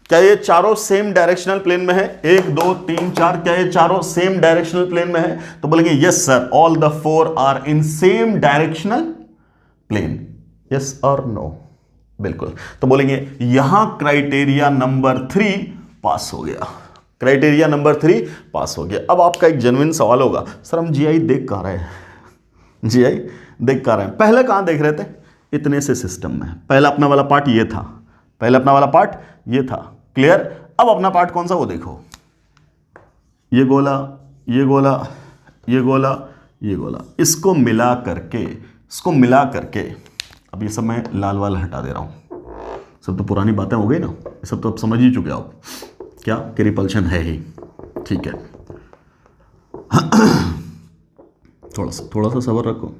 Speaker 1: क्या ये चारों सेम डायरेक्शनल प्लेन में है? 1 2 3 4, क्या ये चारों सेम डायरेक्शनल प्लेन में है? तो बोलेंगे yes sir, all the 4 are in same directional plane. Yes और नो? बिल्कुल। तो बोलेंगे यहां क्राइटेरिया नंबर 3 पास हो गया। क्राइटेरिया नंबर 3 पास हो गया। अब आपका एक जेन्युइन सवाल होगा, सर हम जीआई देख कहां रहे हैं? जीआई देख कहां रहे हैं? पहले कहां देख रहे थे? इतने से सिस्टम में। पहला अपना वाला पार्ट ये था, पहले अपना वाला पार्ट ये था। क्लियर? अब अपना पार्ट कौन सा वो देखो, ये गोला, ये गोला, ये गोला, ये गोला, इसको मिला करके अब ये सब मैं लाल वाला हटा दे रहा हूं। सब तो पुरानी बातें हो गई ना, ये सब तो आप समझ ही चुके हो क्या कि रिपल्शन है ही। ठीक है, थोड़ा सा सब्र रखो।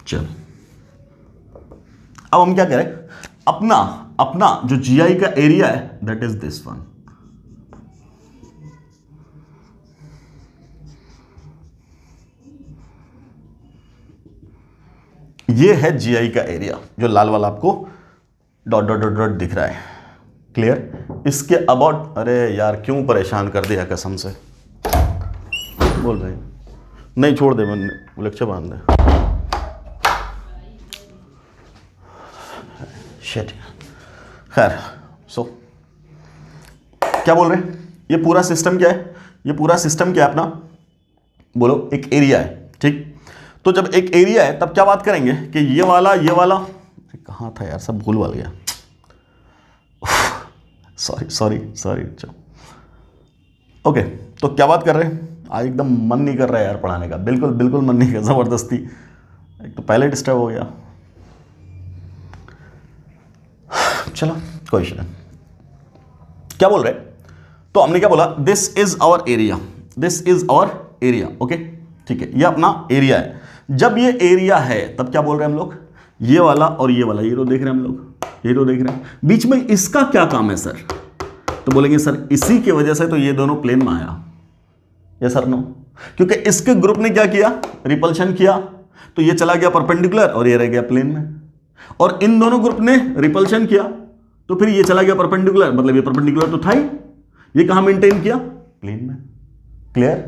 Speaker 1: चल, अब हम क्या करें? अपना जो जीआई का एरिया है दैट इज दिस वन। ये है जीआई का एरिया, जो लाल वाला आपको डॉट डॉट डॉट डॉट दिख रहा है। क्लियर? इसके अबाउट, अरे यार क्यों परेशान कर दिया कसम से। बोल भाई, नहीं छोड़ दे, मैंने लेक्चर बांध दे। शिट। खैर, सो क्या बोल रहे हैं? ये पूरा सिस्टम क्या है? ये पूरा सिस्टम क्या है अपना? बोलो, एक एरिया है। ठीक, तो जब एक एरिया है तब क्या बात करेंगे कि ये वाला कहाँ था यार, सब भूल गया। सॉरी। चलो, ओके, तो क्या बात कर रहे हैं? आज एकदम मन नहीं कर रहा है यार पढ़ाने का, बिल्कुल मन नहीं कर, जबरदस्ती। एक तो पहले डिस्टर्ब हो गया। चलो कोई इशू नहीं, क्या बोल रहे हैं? तो हमने क्या बोला, this is our area, this is our area, okay ठीक है, ये अपना एरिया है। जब ये एरिया है तब क्या बोल रहे हैं हम लोग, ये वाला और ये वाला, ये तो देख रहे हैं हम लोग, ये तो देख रहे हैं, बीच में इसका क्या काम है सर? तो बोलेंगे सर इसी की वजह से तो ये दोनों प्लेन में आया। Yes sir no? क्योंकि इसके ग्रुप ने क्या किया, रिपल्शन किया, तो ये चला गया परपेंडिकुलर और ये रह गया प्लेन में, और इन दोनों ग्रुप ने रिपल्शन किया तो फिर ये चला गया परपेंडिकुलर, मतलब ये परपेंडिकुलर तो था ही, ये कहां मेंटेन किया, प्लेन में। क्लियर?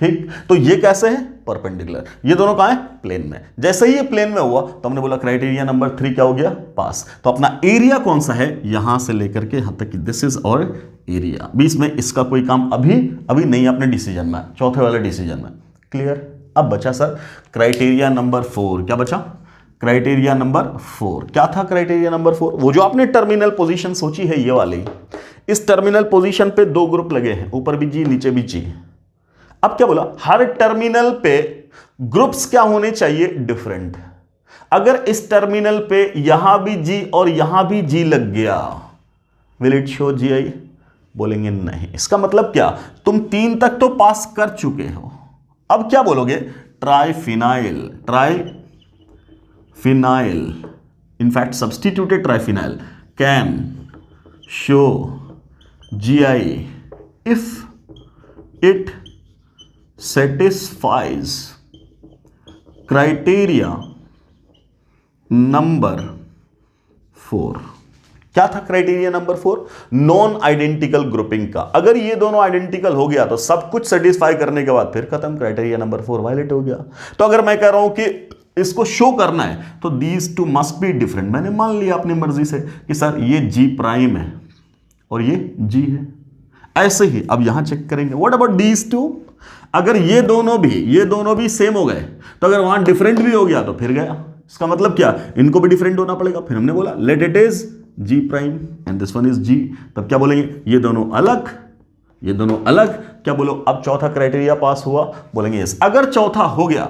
Speaker 1: ठीक, तो ये कैसे है, परपेंडिकुलर, ये दोनों कहां है, प्लेन में। जैसे ही ये प्लेन में हुआ तो हमने बोला क्राइटेरिया नंबर 3 क्या हो गया, पास। तो अपना एरिया कौन सा है, यहां से लेकर के यहां तक, दिस इज और एरिया, बीच में इसका कोई काम अभी नहीं अपने डिसीजन में, चौथे वाले डिसीजन में। क्लियर? अब बचा सर क्राइटेरिया नंबर 4, क्या बचा, क्राइटेरिया नंबर 4 क्या था, क्राइटेरिया नंबर 4 वो जो आपने टर्मिनल पोजीशन सोची है, ये वाली, इस टर्मिनल पोजीशन पे 2 ग्रुप लगे हैं, ऊपर भी जी नीचे भी जी। अब क्या बोला, हर टर्मिनल पे ग्रुप्स क्या होने चाहिए, डिफरेंट। अगर इस टर्मिनल पे यहां भी जी और यहां भी जी लग गया, विल इट शो जी आई? बोलेंगे नहीं। इसका मतलब क्या, तुम 3 तक तो पास कर चुके हो, अब क्या बोलोगे, triphenyl, triphenyl, in fact substituted triphenyl can show GI if it satisfies criteria number 4। क्या था criteria number 4, non identical grouping का। अगर ये दोनों आइडेंटिकल हो गया तो सब कुछ सेटिस्फाई करने के बाद फिर खत्म, क्राइटेरिया नंबर 4 वायलेट हो गया। तो अगर मैं कह रहा हूं कि इसको शो करना है तो these two must be different, मैंने मान लिया अपनी मर्जी से कि सर ये जी प्राइम है और ये जी है, ऐसे ही अब यहां चेक करेंगे, व्हाट अबाउट दीज टू, अगर ये दोनों भी सेम हो गए, तो अगर वहां डिफरेंट भी हो गया तो फिर गया। इसका मतलब क्या, इनको भी डिफरेंट होना पड़ेगा। फिर हमने बोला let it is G prime and this one is G, तब क्या बोलेंगे, ये दोनों अलग, ये दोनों अलग, क्या बोलो, अब चौथा क्राइटेरिया पास हुआ, बोलेंगे यस। अगर चौथा हो गया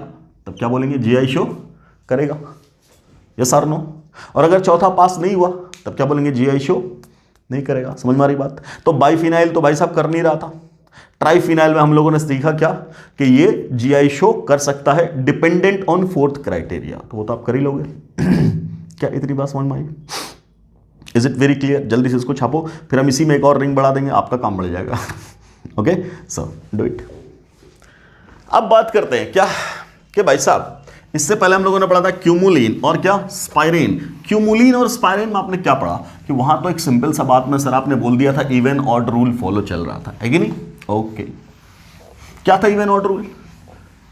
Speaker 1: तब क्या बोलेंगे, GI शो करेगा, यस और नो। और अगर चौथा पास नहीं हुआ तब क्या बोलेंगे, GI शो नहीं करेगा। समझ में आ रही बात? तो बाइफिनाइल तो भाई साहब कर नहीं रहा था, ट्राइफिनाइल में हम लोगों ने सीखा क्या, कि ये GI शो कर सकता है डिपेंडेंट ऑन 4th क्राइटेरिया, तो वो तो आप कर ही लोगे। क्या इतनी बात समझ में आई? Is it very clear? जल्दी से इसको छापो, फिर हम इसी में एक और रिंग बढ़ा देंगे, आपका काम बढ़ जाएगा। Okay, so do it. अब बात करते हैं क्या, कि भाई साहब इससे पहले हम लोगों ने पढ़ा था क्यूमुलिन और क्या, स्पाइरिन। क्यूमुलिन और स्पाइरिन में आपने क्या पढ़ा, कि वहां तो एक सिंपल सा बात में सर आपने बोल दिया था, इवन ऑड रूल फॉलो चल रहा था, है कि नहीं? ओके, क्या था इवन ऑड रूल,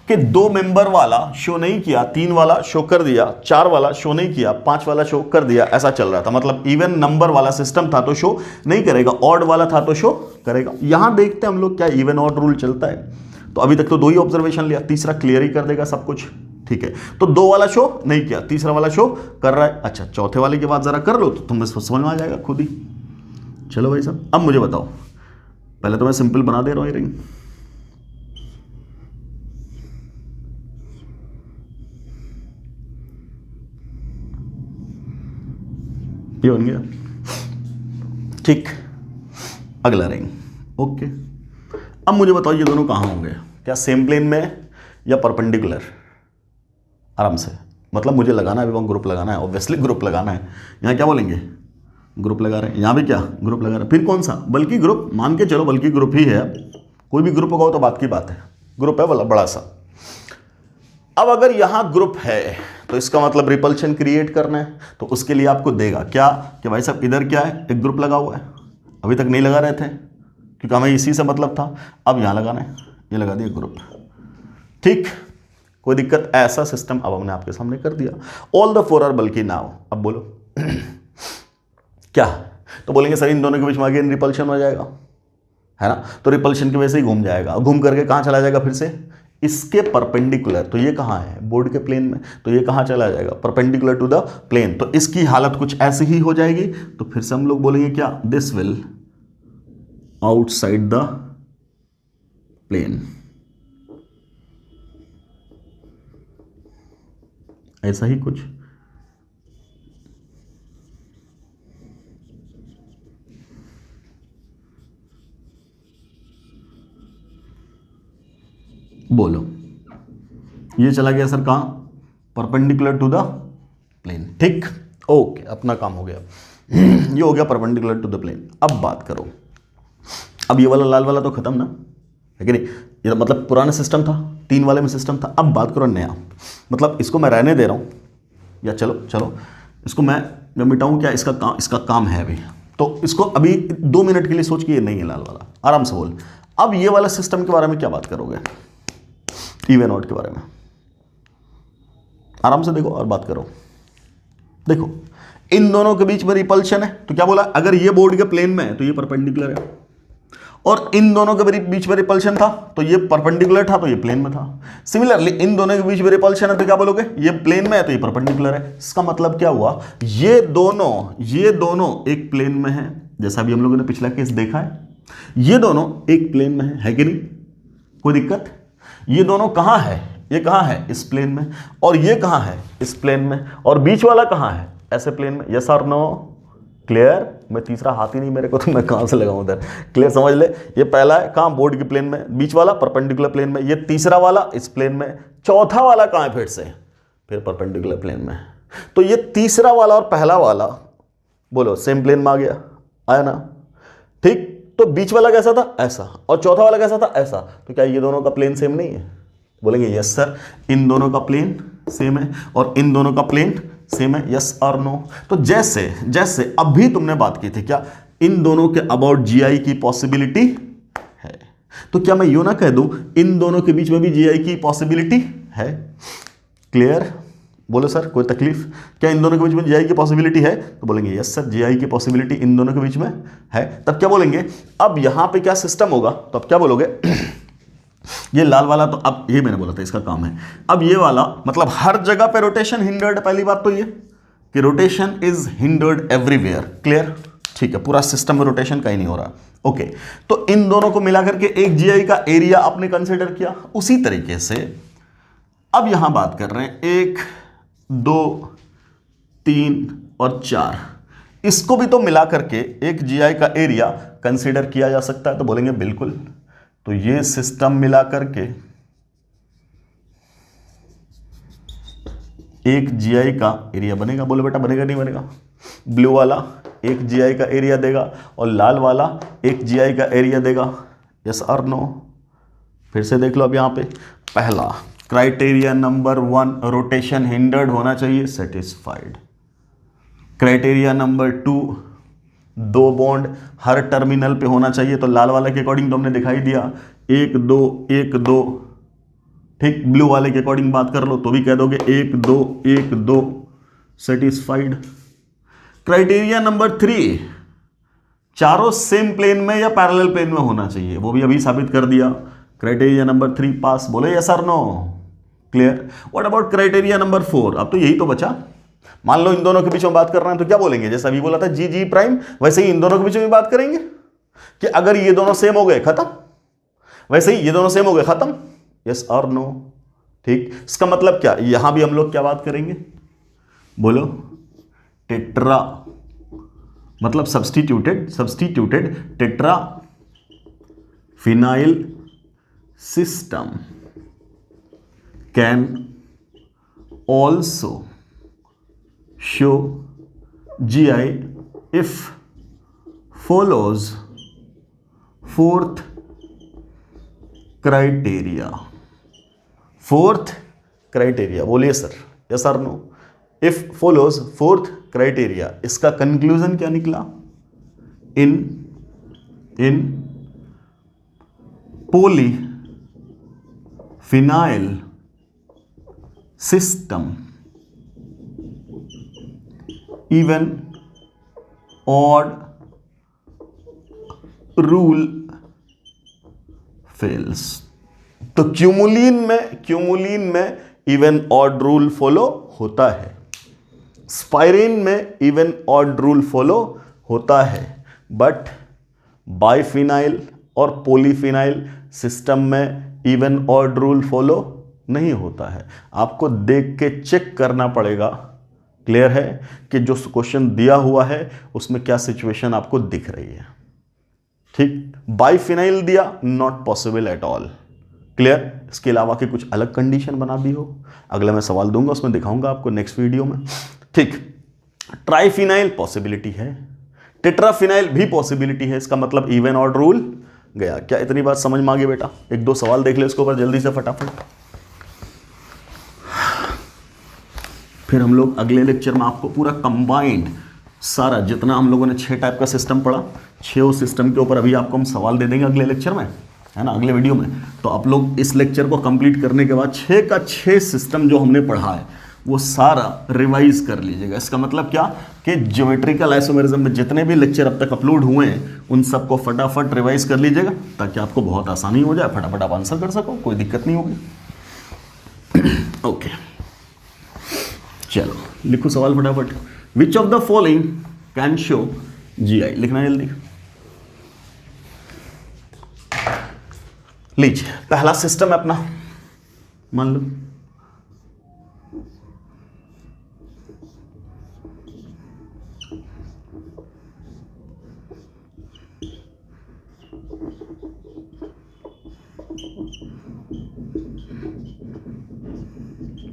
Speaker 1: कि 2 मेंबर वाला शो नहीं किया, 3 वाला शो कर दिया, 4 वाला शो नहीं किया, 5 वाला शो कर दिया, ऐसा चल रहा था। मतलब इवन नंबर वाला सिस्टम था तो शो नहीं करेगा, ऑड वाला था तो शो करेगा। यहां देखते हैं हम लोग क्या इवन ऑड रूल चलता है। तो अभी तक तो 2 ही ऑब्जर्वेशन लिया, तीसरा क्लियर ही कर देगा सब कुछ, ठीक है। तो 2 वाला शो नहीं किया, तीसरा वाला शो कर रहा है, अच्छा चौथे वाले की बात जरा कर लो तो तुम्हें समझ में आ जाएगा खुद ही। चलो भाई साहब, अब मुझे बताओ, पहले तो मैं सिंपल बना दे रहा हूं ये रिंग, ये बन गया, ठीक। अगला रिंग, ओके। अब मुझे बताओ ये दोनों कहां होंगे, क्या सेम प्लेन में या परपेंडिकुलर? आराम से, मतलब मुझे लगाना है, वहां ग्रुप लगाना है, ऑब्वियसली ग्रुप लगाना है। यहां क्या बोलेंगे, ग्रुप लगा रहे हैं, यहां भी क्या ग्रुप लगा रहे हैं, फिर कौन सा, बल्कि ग्रुप, मान के चलो बल्कि ग्रुप ही है, कोई भी ग्रुप होगा तो बात की बात है, ग्रुप है बड़ा सा। अब अगर यहां ग्रुप है तो इसका मतलब रिपल्शन क्रिएट करना है, तो उसके लिए आपको देगा क्या, कि भाई साहब इधर क्या है, एक ग्रुप लगा हुआ है, अभी तक नहीं लगा रहे थे क्योंकि हमें इसी से मतलब था, अब यहां लगाना है, ये लगा दिया ग्रुप, ठीक, कोई दिक्कत, ऐसा सिस्टम अब हमने आपके सामने कर दिया। ऑल द 4 आर बल्कि नाउ, अब बोलो क्या, तो बोलेंगे सर इन दोनों के बीच में अगेन रिपल्शन हो जाएगा, है ना, तो रिपल्शन की वजह से ही घूम जाएगा, घूम करके कहां चला जाएगा, फिर से इसके परपेंडिकुलर। तो ये कहां है, बोर्ड के प्लेन में, तो ये कहां चला जाएगा, परपेंडिकुलर टू द प्लेन। तो इसकी हालत कुछ ऐसी ही हो जाएगी, तो फिर से हम लोग बोलेंगे क्या, this will outside the plane, ऐसा ही कुछ। बोलो, ये चला गया सर कहाँ, परपेंडिकुलर टू द प्लेन। ठीक, ओके, अपना काम हो गया। ये हो गया परपेंडिकुलर टू द प्लेन। अब बात करो, अब ये वाला लाल वाला तो खत्म ना, है कि नहीं, ये तो मतलब पुराना सिस्टम था, 3 वाले में सिस्टम था। अब बात करो नया, मतलब इसको मैं रहने दे रहा हूँ, या चलो इसको मैं मिटाऊँ क्या, इसका काम है अभी, तो इसको अभी 2 मिनट के लिए सोच के, ये नहीं है लाल वाला, आराम से बोल। अब ये वाला सिस्टम के बारे में क्या बात करोगे, इवन ऑड के बारे में, आराम से देखो और बात करो। देखो, इन दोनों के बीच में रिपल्शन है, तो क्या बोला, अगर ये बोर्ड के प्लेन में है तो ये परपेंडिकुलर है, और इन दोनों के बीच में रिपल्शन था तो ये परपेंडिकुलर था, तो ये प्लेन में था। सिमिलरली इन दोनों के बीच में रिपल्शन है तो क्या बोलोगे, ये प्लेन में है तो ये परपेंडिकुलर है। इसका मतलब क्या हुआ, ये दोनों एक प्लेन में है, जैसा भी हम लोगों ने पिछला केस देखा है, ये दोनों एक प्लेन में है कि नहीं, कोई दिक्कत। ये दोनों कहां है, ये कहां है, इस प्लेन में, और ये कहां है, इस प्लेन में, और बीच वाला कहां है, ऐसे प्लेन में। यस और नो, क्लियर। मैं तीसरा हाथ ही नहीं मेरे को, तो मैं कहां से लगाऊं उधर, क्लियर, समझ ले। ये पहला है कहां, बोर्ड के प्लेन में, बीच वाला परपेंडिकुलर प्लेन में, ये तीसरा वाला इस प्लेन में, चौथा वाला कहां है, फिर परपेंडिकुलर प्लेन में। तो ये तीसरा वाला और पहला वाला बोलो सेम प्लेन में आ गया, आया ना, ठीक। तो बीच वाला कैसा था, ऐसा, और चौथा वाला कैसा था, ऐसा। तो क्या ये दोनों का प्लेन सेम नहीं है, बोलेंगे यस सर, इन दोनों का प्लेन सेम है और इन दोनों का प्लेन सेम है, यस और नो। तो जैसे अभी तुमने बात की थी, क्या इन दोनों के अबाउट जीआई की पॉसिबिलिटी है, तो क्या मैं यूं ना कह दूं इन दोनों के बीच में भी जीआई की पॉसिबिलिटी है, क्लियर। बोलो सर, कोई तकलीफ, क्या इन दोनों के बीच में जीआई की पॉसिबिलिटी है, तो बोलेंगे यस सर, जीआई की पॉसिबिलिटी इन दोनों के बीच में है। तब क्या बोलेंगे, अब यहां पे क्या सिस्टम होगा, तो अब क्या बोलोगे, ये लाल वाला, तो अब ये मैंने बोला था इसका काम है। अब ये वाला मतलब हर जगह पे रोटेशन हिंडर्ड, पहली बात तो ये कि rotation is hindered everywhere, clear, ठीक है, पूरा सिस्टम में रोटेशन कहीं नहीं हो रहा, ओके। तो इन दोनों को मिलाकर के एक जीआई का एरिया आपने कंसीडर किया। उसी तरीके से अब यहां बात कर रहे हैं 1 2 3 और 4, इसको भी तो मिला करके एक जीआई का एरिया कंसीडर किया जा सकता है, तो बोलेंगे बिल्कुल। तो ये सिस्टम मिला करके एक जीआई का एरिया बनेगा, बोलो बेटा बनेगा नहीं बनेगा। ब्लू वाला एक जीआई का एरिया देगा और लाल वाला एक जीआई का एरिया देगा, यस और नो। फिर से देख लो, अब यहां पे पहला क्राइटेरिया नंबर 1 रोटेशन हिंडर्ड होना चाहिए, सेटिस्फाइड। क्राइटेरिया नंबर 2 2 बॉन्ड हर टर्मिनल पे होना चाहिए, तो लाल वाले के अकॉर्डिंग तो हमने दिखाई दिया 1 2 1 2, ठीक। ब्लू वाले के अकॉर्डिंग बात कर लो तो भी कह दोगे 1 2 1 2, सेटिस्फाइड। क्राइटेरिया नंबर 3 चारों सेम प्लेन में या पैरेलल प्लेन में होना चाहिए, वो भी अभी साबित कर दिया। क्राइटेरिया नंबर 3 पास, बोले यस और no, clear. What about criteria number 4, अब तो यही तो बचा। मान लो इन दोनों के बीच में बात कर रहे हैं तो क्या बोलेंगे, जैसा अभी बोला था जी जी प्राइम, वैसे ही इन दोनों के बीच में बात करेंगे कि अगर ये दोनों सेम हो गए खत्म, वैसे ही ये दोनों सेम हो गए खत्म, यस और नो, ठीक। इसका मतलब क्या, यहां भी हम लोग क्या बात करेंगे, बोलो टेट्रा, मतलब substituted tetra phenyl system can also show GI if follows 4th criteria। 4th criteria, बोलिए सर, यस और no. If follows 4th criteria, इसका कंक्लूजन क्या निकला, in polyphenol system even odd rule fails. तो क्यूमुलिन में इवन ऑड रूल फॉलो होता है, स्पाइरिन में इवन ऑड रूल फॉलो होता है, बट बाइफिनाइल और पॉलीफिनाइल सिस्टम में इवन ऑड रूल फॉलो नहीं होता है। आपको देख के चेक करना पड़ेगा, क्लियर है, कि जो क्वेश्चन दिया हुआ है उसमें क्या सिचुएशन आपको दिख रही है, ठीक। बाइफिनाइल दिया, not possible at all, clear? इसके अलावा कि कुछ अलग कंडीशन बना दी हो, अगला मैं सवाल दूंगा उसमें दिखाऊंगा आपको नेक्स्ट वीडियो में। ठीक, ट्राइफिनाइल पॉसिबिलिटी है, टेट्राफिनाइल भी पॉसिबिलिटी है, इसका मतलब इवन ऑड रूल गया। क्या इतनी बात समझ में आ गई बेटा? एक दो सवाल देख ले इसके ऊपर जल्दी से फटाफट, फिर हम लोग अगले लेक्चर में आपको पूरा कंबाइंड सारा जितना हम लोगों ने 6 टाइप का सिस्टम पढ़ा, 6 सिस्टम के ऊपर अभी आपको हम सवाल दे देंगे अगले लेक्चर में, है ना, अगले वीडियो में। तो आप लोग इस लेक्चर को कंप्लीट करने के बाद 6 का 6 सिस्टम जो हमने पढ़ा है वो सारा रिवाइज कर लीजिएगा। इसका मतलब क्या कि ज्योमेट्रिकल आइसोमेरिज्म में जितने भी लेक्चर अब तक अपलोड हुए हैं उन सबको फटाफट रिवाइज कर लीजिएगा, ताकि आपको बहुत आसानी हो जाए, फटाफट आप आंसर कर सको, कोई दिक्कत नहीं होगी। ओके, चलो लिखो सवाल फटाफट। Which of the following can show GI, लिखना है जल्दी। लीजिए पहला सिस्टम है अपना, मान लो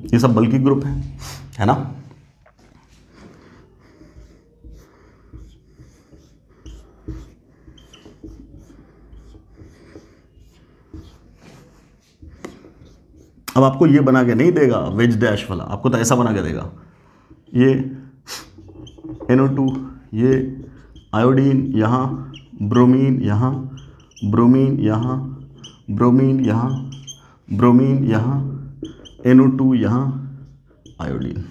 Speaker 1: ये सब बल्कि ग्रुप है ना। अब आपको ये बना के नहीं देगा वेज डैश वाला, आपको तो ऐसा बना के देगा, ये NO2, ये आयोडीन यहाँ, ब्रोमीन यहाँ, ब्रोमीन यहाँ, ब्रोमीन यहाँ, ब्रोमीन यहाँ, NO2 यहाँ, आयोडीन।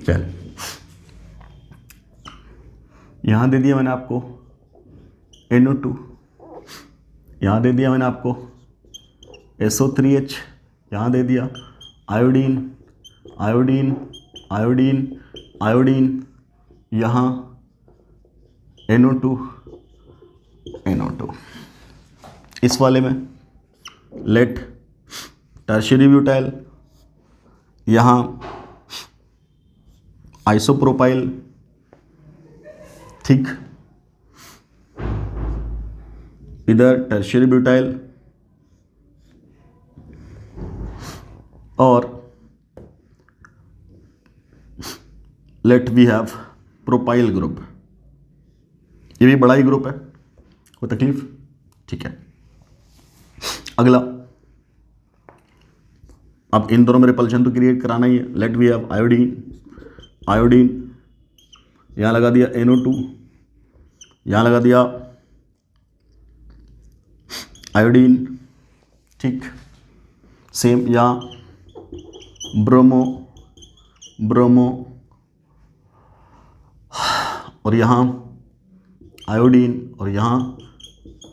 Speaker 1: चल यहाँ दे दिया मैंने आपको NO2, यहाँ दे दिया मैंने आपको SO3H, यहाँ दे दिया आयोडीन, आयोडीन, आयोडीन, आयोडीन, यहाँ NO2, NO2। इस वाले में लेट टर्शियरी ब्यूटाइल, यहाँ आइसोप्रोपाइल, ठीक, इधर टर्शियरी ब्यूटाइल, और let we have propyl group. ये भी बड़ा ही ग्रुप है, कोई तकलीफ? ठीक है। अगला, अब इन दोनों में रिपल्शन तो क्रिएट कराना ही है। Let we have iodine, iodine, यहाँ लगा दिया NO2, यहाँ लगा दिया आयोडीन, ठीक, सेम यहाँ ब्रोमो, ब्रोमो, और यहाँ आयोडीन, और यहाँ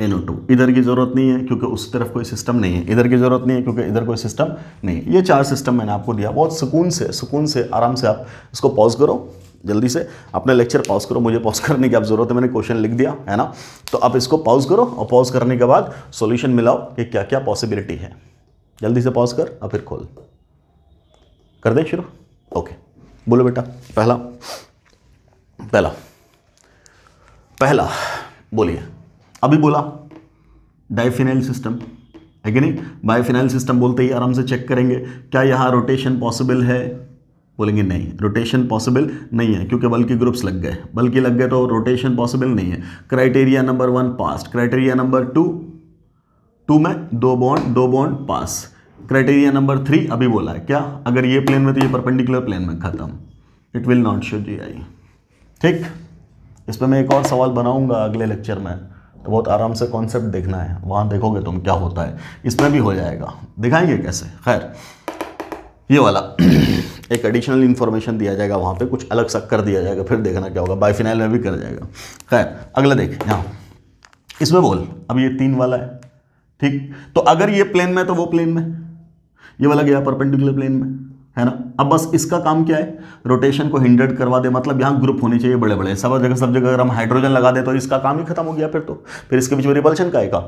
Speaker 1: NO2। इधर की ज़रूरत नहीं है क्योंकि उस तरफ कोई सिस्टम नहीं है, इधर की ज़रूरत नहीं है क्योंकि इधर कोई सिस्टम नहीं है। ये 4 सिस्टम मैंने आपको दिया, बहुत सुकून से आराम से आप इसको पॉज करो, जल्दी से अपने लेक्चर पॉज करो, मुझे पॉज करने की आप ज़रूरत है, मैंने क्वेश्चन लिख दिया है ना। तो आप इसको पॉज करो और पॉज करने के बाद सॉल्यूशन मिलाओ कि क्या क्या पॉसिबिलिटी है। जल्दी से पॉज कर और फिर खोल कर दे शुरू। ओके, बोलो बेटा। पहला पहला पहला बोलिए। अभी बोला डाइफिनाइल सिस्टम है कि नहीं? बाइफिनाइल सिस्टम बोलते ही आराम से चेक करेंगे क्या यहाँ रोटेशन पॉसिबल है, बोलेंगे नहीं, रोटेशन पॉसिबल नहीं है क्योंकि बल्कि ग्रुप्स लग गए, बल्कि लग गए तो रोटेशन पॉसिबल नहीं है। क्राइटेरिया नंबर 1 पास, क्राइटेरिया नंबर 2 में 2 बॉन्ड पास, क्राइटेरिया नंबर 3 अभी बोला है क्या, अगर ये प्लेन में तो ये परपेंडिकुलर प्लेन में खत्म, it will not show GI। ठीक, इस पर मैं एक और सवाल बनाऊंगा अगले लेक्चर में, तो बहुत आराम से कॉन्सेप्ट देखना है, वहाँ देखोगे तुम क्या होता है, इसमें भी हो जाएगा, दिखाएंगे कैसे। खैर ये वाला एक एडिशनल इन्फॉर्मेशन दिया जाएगा, वहाँ पे कुछ अलग सा कर दिया जाएगा, फिर देखना क्या होगा, बाइफिनाइल में भी कर जाएगा। खैर अगला देख, यहाँ इसमें बोल, अब ये 3 वाला है, ठीक। तो अगर ये प्लेन में तो वो प्लेन में, ये वाला गया परपेंडिकुलर प्लेन में, है ना। अब बस इसका काम क्या है, रोटेशन को हिंडर्ड करवा दे, मतलब यहाँ ग्रुप होने चाहिए बड़े बड़े, सब जगह अगर हम हाइड्रोजन लगा दे तो इसका काम ही खत्म हो गया फिर इसके बीच में रिपल्शन का आएगा।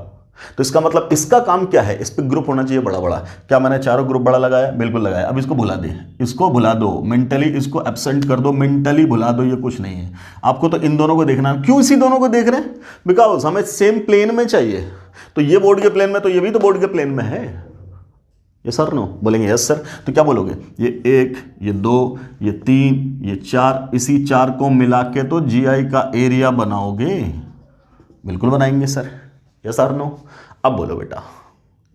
Speaker 1: तो इसका मतलब इसका काम क्या है, इस पर ग्रुप होना चाहिए बड़ा बड़ा। क्या मैंने चारों ग्रुप बड़ा लगाया, बिल्कुल लगाया। अब इसको भुला दे, इसको भुला दो, मेंटली इसको एब्सेंट कर दो, मेंटली भुला दो, ये कुछ नहीं है। आपको तो इन दोनों को देखना है। क्यों इसी दोनों को देख रहे हैं, बिकॉज हमें सेम प्लेन में चाहिए। तो ये बोर्ड के प्लेन में, तो ये भी तो बोर्ड के प्लेन में है। ये सर नो बोलेंगे यस सर, तो क्या बोलोगे, ये 1, ये 2, ये 3, ये 4, इसी 4 को मिला के तो जीआई का एरिया बनाओगे। बिल्कुल बनाएंगे सर, यस सर नो। अब बोलो बेटा,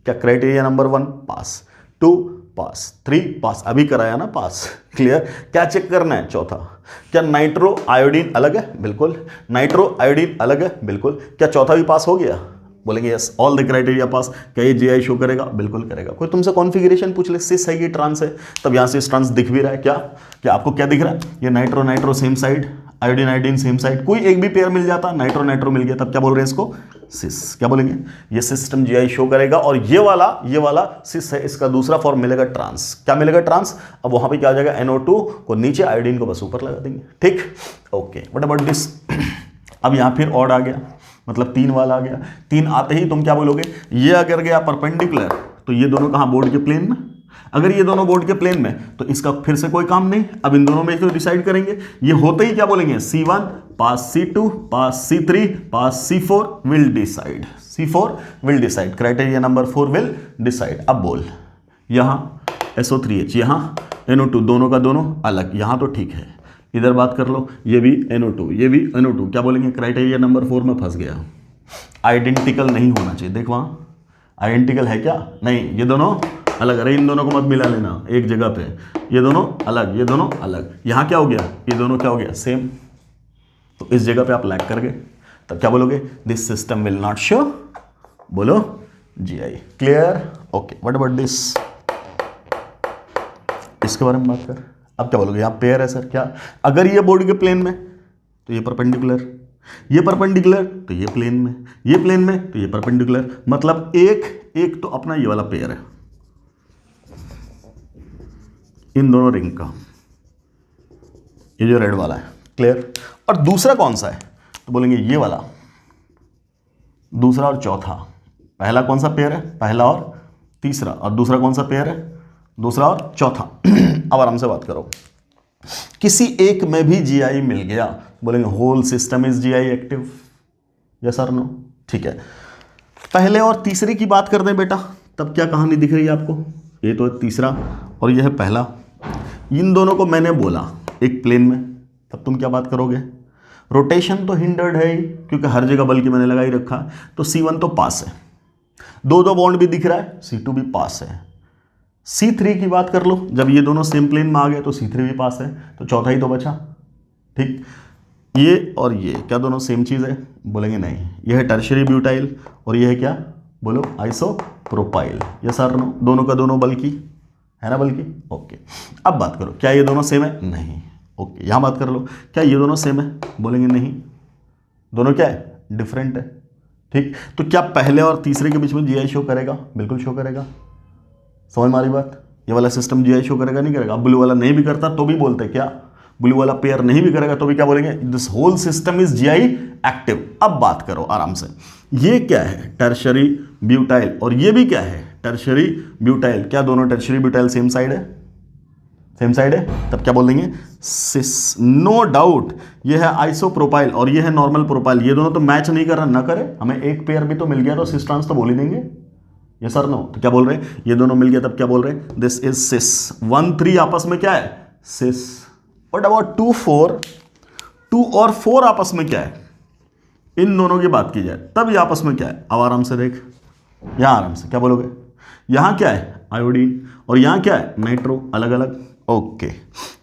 Speaker 1: क्या क्राइटेरिया नंबर 1 पास, 2 पास, 3 पास, अभी कराया ना पास, क्लियर। क्या चेक करना है, चौथा, क्या नाइट्रो आयोडीन अलग है, बिल्कुल। नाइट्रो आयोडीन अलग है, बिल्कुल। क्या चौथा भी पास हो गया, बोलेंगे यस, ऑल द क्राइटेरिया पास। क्या ये जीआई शो करेगा, बिल्कुल करेगा। कोई तुमसे कॉन्फ़िगरेशन पूछ ले, सिस है ये ट्रांस है, तब यहां से ट्रांस दिख भी रहा है। क्या आपको क्या दिख रहा है, ये nitro nitro same side, iodine iodine same side, कोई एक भी पेयर मिल जाता, नाइट्रो नाइट्रो मिल गया, तब क्या बोल रहे हैं इसको, सिस। क्या बोलेंगे, ये सिस्टम जीआई शो करेगा। और ये वाला सिस है, इसका दूसरा फॉर्म मिलेगा ट्रांस। क्या मिलेगा, ट्रांस। अब वहां पे क्या आ जाएगा, NO2 को नीचे, आयोडीन को बस ऊपर लगा देंगे, ठीक। Okay, what about this. अब यहां फिर ऑड आ गया, मतलब 3 वाला आ गया। 3 आते ही तुम क्या बोलोगे, ये अगर गया परपेंडिकुलर, तो ये दोनों कहां, बोर्ड के प्लेन में। अगर ये दोनों बोर्ड के प्लेन में, तो इसका फिर से कोई काम नहीं। अब इन दोनों में तो डिसाइड करेंगे। ये होते ही क्या बोलेंगे, C1 pass, C2 pass, C3 pass, C4 will decide, C4 will decide, criteria number 4 will decide. अब बोल, यहां SO3H, यहां NO2, दोनों का दोनों अलग, यहां तो ठीक है। इधर बात कर लो, ये भी NO2, ये भी NO2, क्या बोलेंगे, क्राइटेरिया नंबर 4 में फंस गया। आइडेंटिकल नहीं होना चाहिए, देख वहां आइडेंटिकल है क्या, नहीं, ये दोनों अलग। अरे इन दोनों को मत मिला लेना एक जगह पे, ये दोनों अलग, ये दोनों अलग। यहां क्या हो गया, ये दोनों क्या हो गया, सेम। तो इस जगह पे आप लैग कर गए, तब क्या बोलोगे, this system will not show, बोलो GI, clear. Okay, what about this, इसके बारे में बात कर। अब क्या बोलोगे, यहां पेयर है सर, क्या, अगर ये बोर्ड के प्लेन में तो ये परपेंडिकुलर, ये परपेंडिकुलर तो ये प्लेन में, ये प्लेन में तो ये परपेंडिकुलर, मतलब एक तो अपना ये वाला पेयर है इन दोनों रिंग का, ये जो रेड वाला है, क्लियर। और दूसरा कौन सा है, तो बोलेंगे ये वाला, दूसरा और चौथा। पहला कौन सा पेयर है, पहला और तीसरा, और दूसरा कौन सा पेयर है, दूसरा और चौथा। अब आराम से बात करो, किसी एक में भी जीआई मिल गया, बोलेंगे whole system is GI active, yes और नो, ठीक है। पहले और तीसरे की बात करते हैं बेटा, तब क्या कहानी दिख रही है आपको, ये तो है तीसरा और यह है पहला। इन दोनों को मैंने बोला एक प्लेन में, तब तुम क्या बात करोगे, रोटेशन तो हिंडर्ड है ही, क्योंकि हर जगह बल्कि मैंने लगा ही रखा, तो C1 तो पास है, दो बॉन्ड भी दिख रहा है, C2 भी पास है। C3 की बात कर लो, जब ये दोनों सेम प्लेन में आ गए तो C3 भी पास है, तो चौथा ही तो बचा, ठीक। ये और ये क्या दोनों सेम चीज़ है, बोलेंगे नहीं, ये है टर्शियरी ब्यूटाइल और ये है क्या, बोलो आइसोप्रोपाइल, ये सर नो, दोनों का दोनों बल्कि है ना, बल्कि, ओके। अब बात करो, क्या ये दोनों सेम है, नहीं, ओके। यहाँ बात कर लो, क्या ये दोनों सेम है, बोलेंगे नहीं, दोनों क्या है, डिफरेंट है, ठीक। तो क्या पहले और तीसरे के बीच में जीआई शो करेगा, बिल्कुल शो करेगा, समझ मारी बात। ये वाला सिस्टम जीआई शो करेगा, नहीं करेगा। ब्लू वाला नहीं भी करता तो भी बोलते क्या, ब्लू वाला पेयर नहीं भी करेगा तो भी क्या बोलेंगे, this whole system is GI active. अब बात करो आराम से, ये क्या है, टर्शियरी ब्यूटाइल, और ये भी क्या है, टर्शियरी ब्यूटाइल। क्या दोनों टर्शियरी ब्यूटाइल सेम साइड है, सेम साइड है, तब क्या बोल देंगे, सिस। नो डाउट ये है आइसोप्रोपाइल और ये है नॉर्मल प्रोपाइल, ये दोनों तो मैच नहीं कर रहा, ना करे, हमें एक पेयर भी तो मिल गया, तो सिस ट्रांस तो बोल ही देंगे, ये सर नो। तो क्या बोल रहे हैं, ये दोनों मिल गया, तब क्या बोल रहे हैं, दिस इज सिस। 1 3 आपस में क्या है, सिस। व्हाट अबाउट 2 4, 2 और 4 आपस में क्या है, इन दोनों की बात की जाए तब ये आपस में क्या है। अब आराम से देख, यहां आराम से क्या बोलोगे, यहां क्या है, आयोडीन, और यहां क्या है, नाइट्रो, अलग अलग, ओके।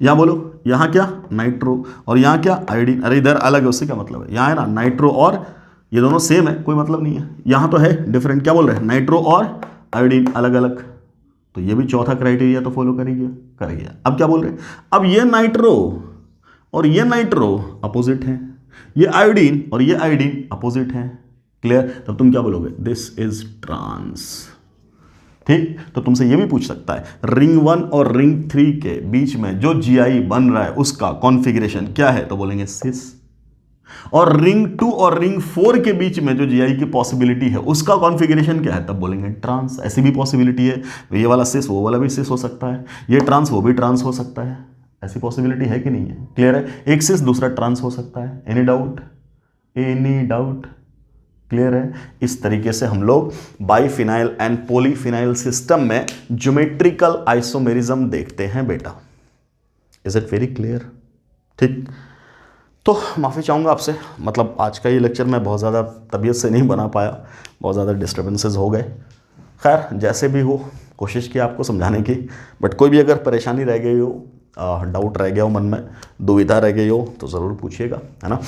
Speaker 1: यहां बोलो, यहां क्या, नाइट्रो, और यहां क्या, आयोडीन। अरे इधर अलग है, उससे क्या मतलब है, यहां है ना नाइट्रो, और ये दोनों सेम है, कोई मतलब नहीं है। यहां तो है डिफरेंट, क्या बोल रहे हैं, नाइट्रो और आयोडीन अलग अलग, तो ये भी चौथा क्राइटेरिया तो फॉलो करेगा। अब क्या बोल रहे हैं, अब ये नाइट्रो और ये नाइट्रो अपोजिट हैं, ये आयोडीन और ये आयोडीन अपोजिट हैं, क्लियर? तब तुम क्या बोलोगे? This is trans. ठीक, तो तुमसे ये भी पूछ सकता है रिंग 1 और रिंग 3 के बीच में जो जीआई बन रहा है उसका कॉन्फ़िगरेशन क्या है, तो बोलेंगे सिस। और रिंग 2 और रिंग 4 के बीच में जो जीआई की पॉसिबिलिटी है उसका कॉन्फ़िगरेशन क्या है, तब बोलेंगे ट्रांस। ऐसी भी पॉसिबिलिटी है, ये वाला सिस वो वाला भी सिस हो सकता है, ये ट्रांस वो भी ट्रांस हो सकता है। ऐसी पॉसिबिलिटी है कि नहीं है? क्लियर है? एक सिस दूसरा ट्रांस हो सकता है। Any doubt? Any doubt? Clear है? इस तरीके से हम लोग बाइफिनाइल एंड पॉलीफिनाइल सिस्टम में ज्योमेट्रिकल आइसोमेरिज्म देखते हैं बेटा। Is it very clear? ठीक, तो माफ़ी चाहूँगा आपसे, मतलब आज का ये लेक्चर मैं बहुत ज़्यादा तबीयत से नहीं बना पाया, बहुत ज़्यादा डिस्टर्बेंसेस हो गए। खैर जैसे भी हो, कोशिश की आपको समझाने की, बट कोई भी अगर परेशानी रह गई हो, डाउट रह गया हो मन में, दुविधा रह गई हो, तो ज़रूर पूछिएगा, है ना।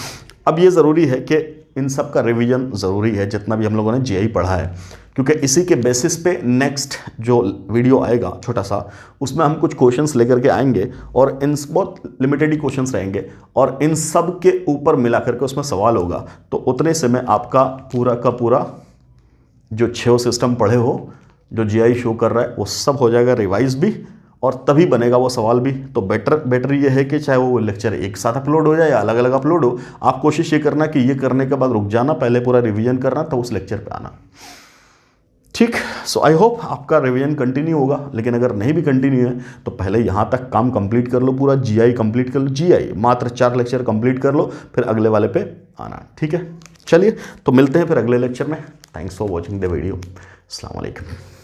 Speaker 1: अब ये ज़रूरी है कि इन सब का रिवीजन ज़रूरी है, जितना भी हम लोगों ने जीआई पढ़ा है, क्योंकि इसी के बेसिस पे नेक्स्ट जो वीडियो आएगा छोटा सा, उसमें हम कुछ क्वेश्चंस लेकर के आएंगे और इन बहुत लिमिटेड ही क्वेश्चंस रहेंगे और इन सब के ऊपर मिला करके उसमें सवाल होगा। तो उतने से में आपका पूरा का पूरा जो 6 सिस्टम पढ़े हो, जो जीआई शो कर रहा है, वो सब हो जाएगा रिवाइज भी, और तभी बनेगा वो सवाल भी। तो बेटर ये है कि चाहे वो लेक्चर एक साथ अपलोड हो जाए या अलग अलग अपलोड हो, आप कोशिश ये करना कि ये करने के बाद रुक जाना, पहले पूरा रिवीजन करना, तो उस लेक्चर पे आना। ठीक, सो आई होप आपका रिवीजन कंटिन्यू होगा, लेकिन अगर नहीं भी कंटिन्यू है तो पहले यहाँ तक काम कंप्लीट कर लो, पूरा जीआई कंप्लीट कर लो। जीआई मात्र 4 लेक्चर कंप्लीट कर लो, फिर अगले वाले पे आना। ठीक है, चलिए तो मिलते हैं फिर अगले लेक्चर में। Thanks for watching the video. अस्सलाम वालेकुम।